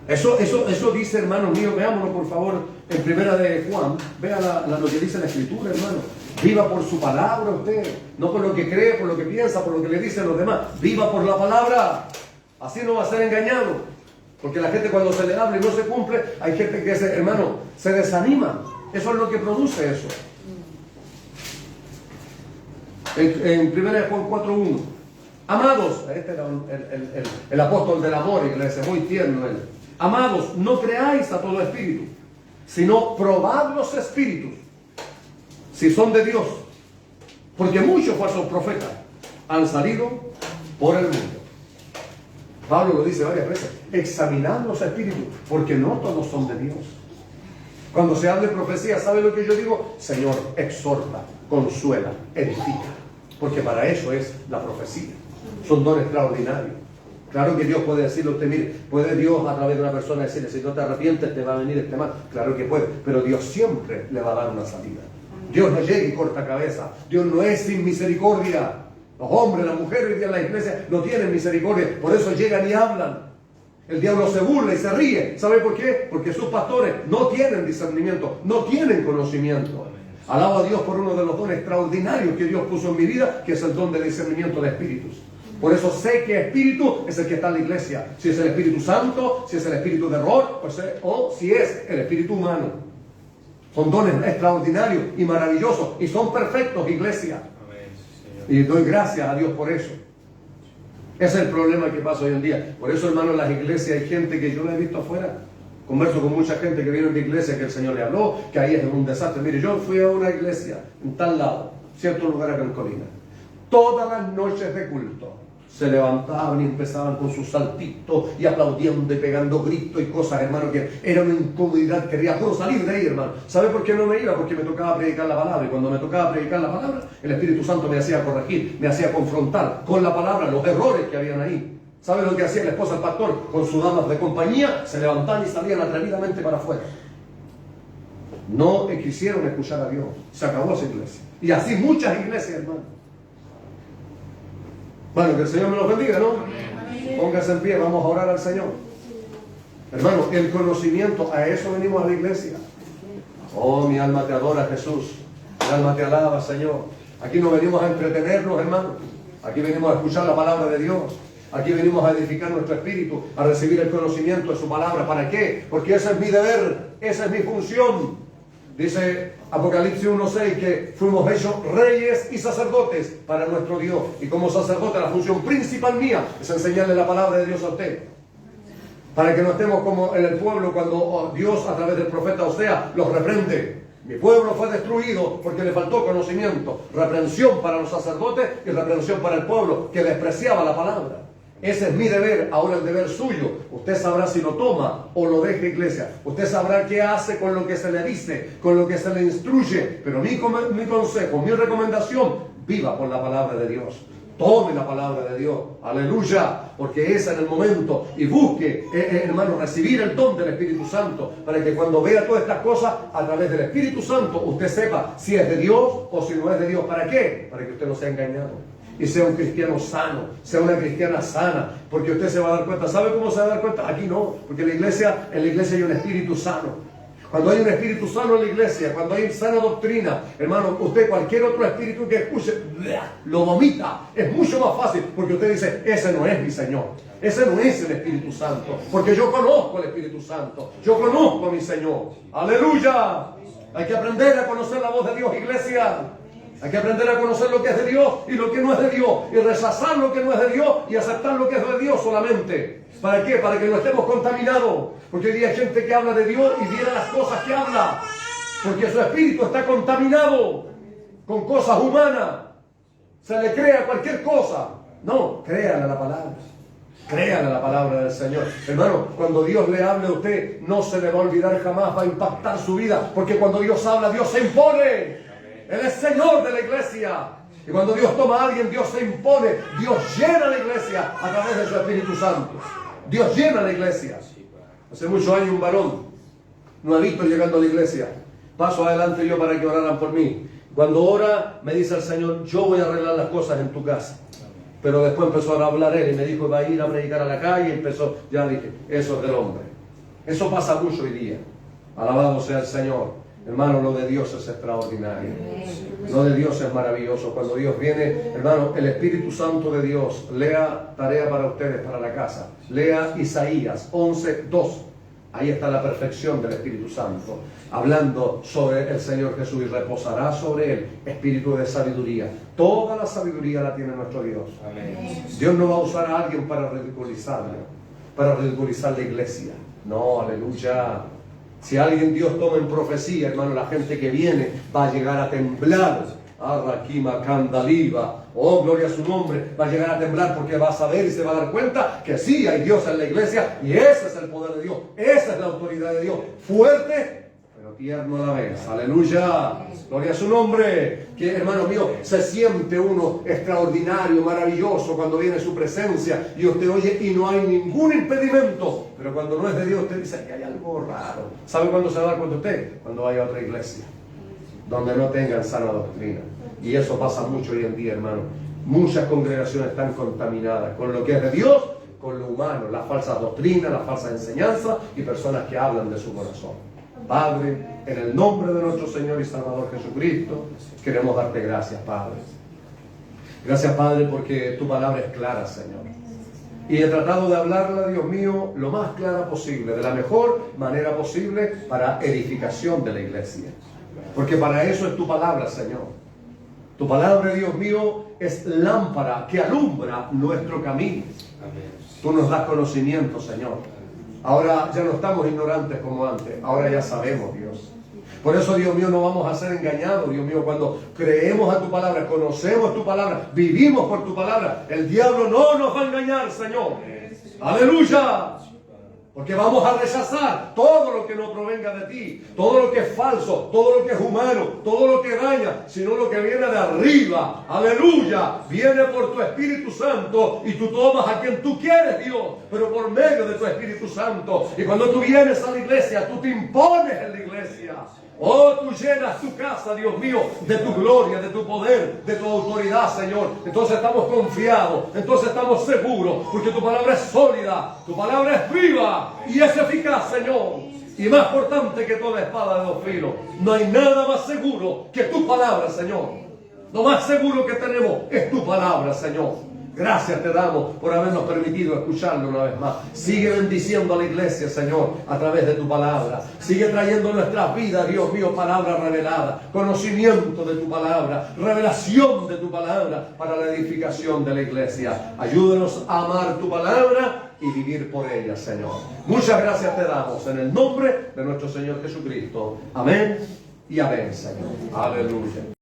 Eso dice, hermano mío, veámoslo por favor en primera de Juan. Vea lo que dice la Escritura, hermano. Viva por su palabra usted, no por lo que cree, por lo que piensa, por lo que le dicen los demás. Viva por la palabra. Así no va a ser engañado. Porque la gente cuando se le habla y no se cumple, hay gente que, hermano, se desanima. Eso es lo que produce eso. En 1 Juan 4:1. Amados, este era el apóstol del amor, iglesia, muy tierno él. Amados, no creáis a todo espíritu, sino probad los espíritus, si son de Dios. Porque muchos falsos profetas han salido por el mundo. Pablo lo dice varias veces. Examinad los espíritus, porque no todos son de Dios. Cuando se habla de profecía, ¿sabe lo que yo digo? Señor, exhorta, consuela, edifica. Porque para eso es la profecía. Son dones extraordinarios. Claro que Dios puede decirle a usted, mire, puede Dios a través de una persona decirle, si no te arrepientes te va a venir este mal. Claro que puede, pero Dios siempre le va a dar una salida. Dios no llega y corta cabeza. Dios no es sin misericordia. Los hombres, las mujeres hoy día en la iglesia no tienen misericordia. Por eso llegan y hablan. El diablo se burla y se ríe. ¿Sabe por qué? Porque sus pastores no tienen discernimiento, no tienen conocimiento. Alabo a Dios por uno de los dones extraordinarios que Dios puso en mi vida, que es el don de discernimiento de espíritus. Por eso sé que espíritu es el que está en la iglesia. Si es el Espíritu Santo, si es el espíritu de error, o si es el espíritu humano. Son dones extraordinarios y maravillosos y son perfectos, iglesia. Y doy gracias a Dios por eso. Ese es el problema que pasa hoy en día. Por eso, hermano, en las iglesias hay gente que yo la he visto afuera. Converso con mucha gente que viene de iglesia que el Señor le habló, que ahí es un desastre. Mire, yo fui a una iglesia en tal lado, cierto lugar acá en Colina. Todas las noches de culto se levantaban y empezaban con sus saltitos y aplaudiendo y pegando gritos y cosas, hermano, que era una incomodidad. Quería puro salir de ahí, hermano. ¿Sabe por qué no me iba? Porque me tocaba predicar la palabra. Y cuando me tocaba predicar la palabra, el Espíritu Santo me hacía corregir, me hacía confrontar con la palabra los errores que habían ahí. ¿Sabe lo que hacía la esposa del pastor? Con sus damas de compañía, se levantaban y salían atrevidamente para afuera. No quisieron escuchar a Dios. Se acabó esa iglesia. Y así muchas iglesias, hermano. Bueno, que el Señor me los bendiga, ¿no? Póngase en pie, vamos a orar al Señor. Hermano, el conocimiento, a eso venimos a la iglesia. Oh, mi alma te adora, Jesús. Mi alma te alaba, Señor. Aquí no venimos a entretenernos, hermano. Aquí venimos a escuchar la palabra de Dios. Aquí venimos a edificar nuestro espíritu, a recibir el conocimiento de su palabra. ¿Para qué? Porque ese es mi deber, esa es mi función. Dice Apocalipsis 1:6 que fuimos hechos reyes y sacerdotes para nuestro Dios. Y como sacerdote, la función principal mía es enseñarle la palabra de Dios a usted. Para que no estemos como en el pueblo cuando Dios a través del profeta Osea los reprende. Mi pueblo fue destruido porque le faltó conocimiento. Reprensión para los sacerdotes y reprensión para el pueblo que despreciaba la palabra. Ese es mi deber, ahora el deber suyo. Usted sabrá si lo toma o lo deja, iglesia. Usted sabrá qué hace con lo que se le dice, con lo que se le instruye. Pero mi consejo, mi recomendación, viva por la palabra de Dios. Tome la palabra de Dios, aleluya, porque esa en el momento, y busque, hermano, recibir el don del Espíritu Santo, para que cuando vea todas estas cosas, a través del Espíritu Santo, usted sepa si es de Dios o si no es de Dios. ¿Para qué? Para que usted no sea engañado. Y sea un cristiano sano, sea una cristiana sana, porque usted se va a dar cuenta. ¿Sabe cómo se va a dar cuenta? Aquí no, porque en la iglesia hay un espíritu sano. Cuando hay un espíritu sano en la iglesia, cuando hay sana doctrina, hermano, usted cualquier otro espíritu que escuche, lo vomita. Es mucho más fácil, porque usted dice, ese no es mi Señor. Ese no es el Espíritu Santo, porque yo conozco el Espíritu Santo. Yo conozco a mi Señor. ¡Aleluya! Hay que aprender a conocer la voz de Dios, iglesia. Hay que aprender a conocer lo que es de Dios y lo que no es de Dios. Y rechazar lo que no es de Dios y aceptar lo que es de Dios solamente. ¿Para qué? Para que no estemos contaminados. Porque hoy día hay gente que habla de Dios y viera las cosas que habla. Porque su espíritu está contaminado con cosas humanas. Se le crea cualquier cosa. No, créale a la palabra. Créale a la palabra del Señor. Hermano, cuando Dios le hable a usted, no se le va a olvidar jamás, va a impactar su vida. Porque cuando Dios habla, Dios se impone. Él es Señor de la iglesia. Y cuando Dios toma a alguien, Dios se impone, Dios llena la iglesia a través de su Espíritu Santo. Dios llena la iglesia. Hace muchos años un varón, nuevito llegando a la iglesia, paso adelante yo para que oraran por mí. Cuando ora, me dice el Señor, yo voy a arreglar las cosas en tu casa. Pero después empezó a hablar él y me dijo, va a ir a predicar a la calle, y empezó, ya dije, eso es del hombre. Eso pasa mucho hoy día. Alabado sea el Señor. Hermano, lo de Dios es extraordinario. Lo de Dios es maravilloso. Cuando Dios viene, hermano, el Espíritu Santo de Dios, lea tarea para ustedes, para la casa. Lea Isaías 11:2. Ahí está la perfección del Espíritu Santo, hablando sobre el Señor Jesús, y reposará sobre él espíritu de sabiduría. Toda la sabiduría la tiene nuestro Dios. Amén. Dios no va a usar a alguien para ridiculizarlo, para ridiculizar la iglesia. No, aleluya. Si alguien Dios toma en profecía, hermano, la gente que viene va a llegar a temblar. Arraquima, Candaliva, oh, gloria a su nombre, va a llegar a temblar porque va a saber y se va a dar cuenta que sí hay Dios en la iglesia, y ese es el poder de Dios, esa es la autoridad de Dios, fuerte pero tierno a la vez. Aleluya, gloria a su nombre. Que, hermano mío, se siente uno extraordinario, maravilloso cuando viene su presencia y usted oye y no hay ningún impedimento. Pero cuando no es de Dios, usted dice que hay algo raro. ¿Sabe cuándo se va a dar cuenta usted? Cuando vaya a otra iglesia donde no tengan sana doctrina. Y eso pasa mucho hoy en día, hermano. Muchas congregaciones están contaminadas con lo que es de Dios, con lo humano, las falsas doctrinas, las falsas enseñanzas y personas que hablan de su corazón. Padre, en el nombre de nuestro Señor y Salvador Jesucristo, queremos darte gracias, Padre. Gracias, Padre, porque tu palabra es clara, Señor. Y he tratado de hablarla, Dios mío, lo más clara posible, de la mejor manera posible, para edificación de la iglesia. Porque para eso es tu palabra, Señor. Tu palabra, Dios mío, es lámpara que alumbra nuestro camino. Tú nos das conocimiento, Señor. Ahora ya no estamos ignorantes como antes. Ahora ya sabemos, Dios. Por eso, Dios mío, no vamos a ser engañados, Dios mío, cuando creemos a tu palabra, conocemos tu palabra, vivimos por tu palabra. El diablo no nos va a engañar, Señor. ¡Aleluya! Porque vamos a rechazar todo lo que no provenga de ti, todo lo que es falso, todo lo que es humano, todo lo que daña, sino lo que viene de arriba. Aleluya, viene por tu Espíritu Santo y tú tomas a quien tú quieres, Dios, pero por medio de tu Espíritu Santo. Y cuando tú vienes a la iglesia, tú te impones en la iglesia. Oh, tú llenas tu casa, Dios mío, de tu gloria, de tu poder, de tu autoridad, Señor. Entonces estamos confiados, entonces estamos seguros, porque tu palabra es sólida, tu palabra es viva y es eficaz, Señor. Y más importante que toda espada de dos filos, no hay nada más seguro que tu palabra, Señor. Lo más seguro que tenemos es tu palabra, Señor. Gracias te damos por habernos permitido escucharlo una vez más. Sigue bendiciendo a la iglesia, Señor, a través de tu palabra. Sigue trayendo a nuestras vidas, Dios mío, palabra revelada, conocimiento de tu palabra, revelación de tu palabra para la edificación de la iglesia. Ayúdanos a amar tu palabra y vivir por ella, Señor. Muchas gracias te damos en el nombre de nuestro Señor Jesucristo. Amén y amén, Señor. Aleluya.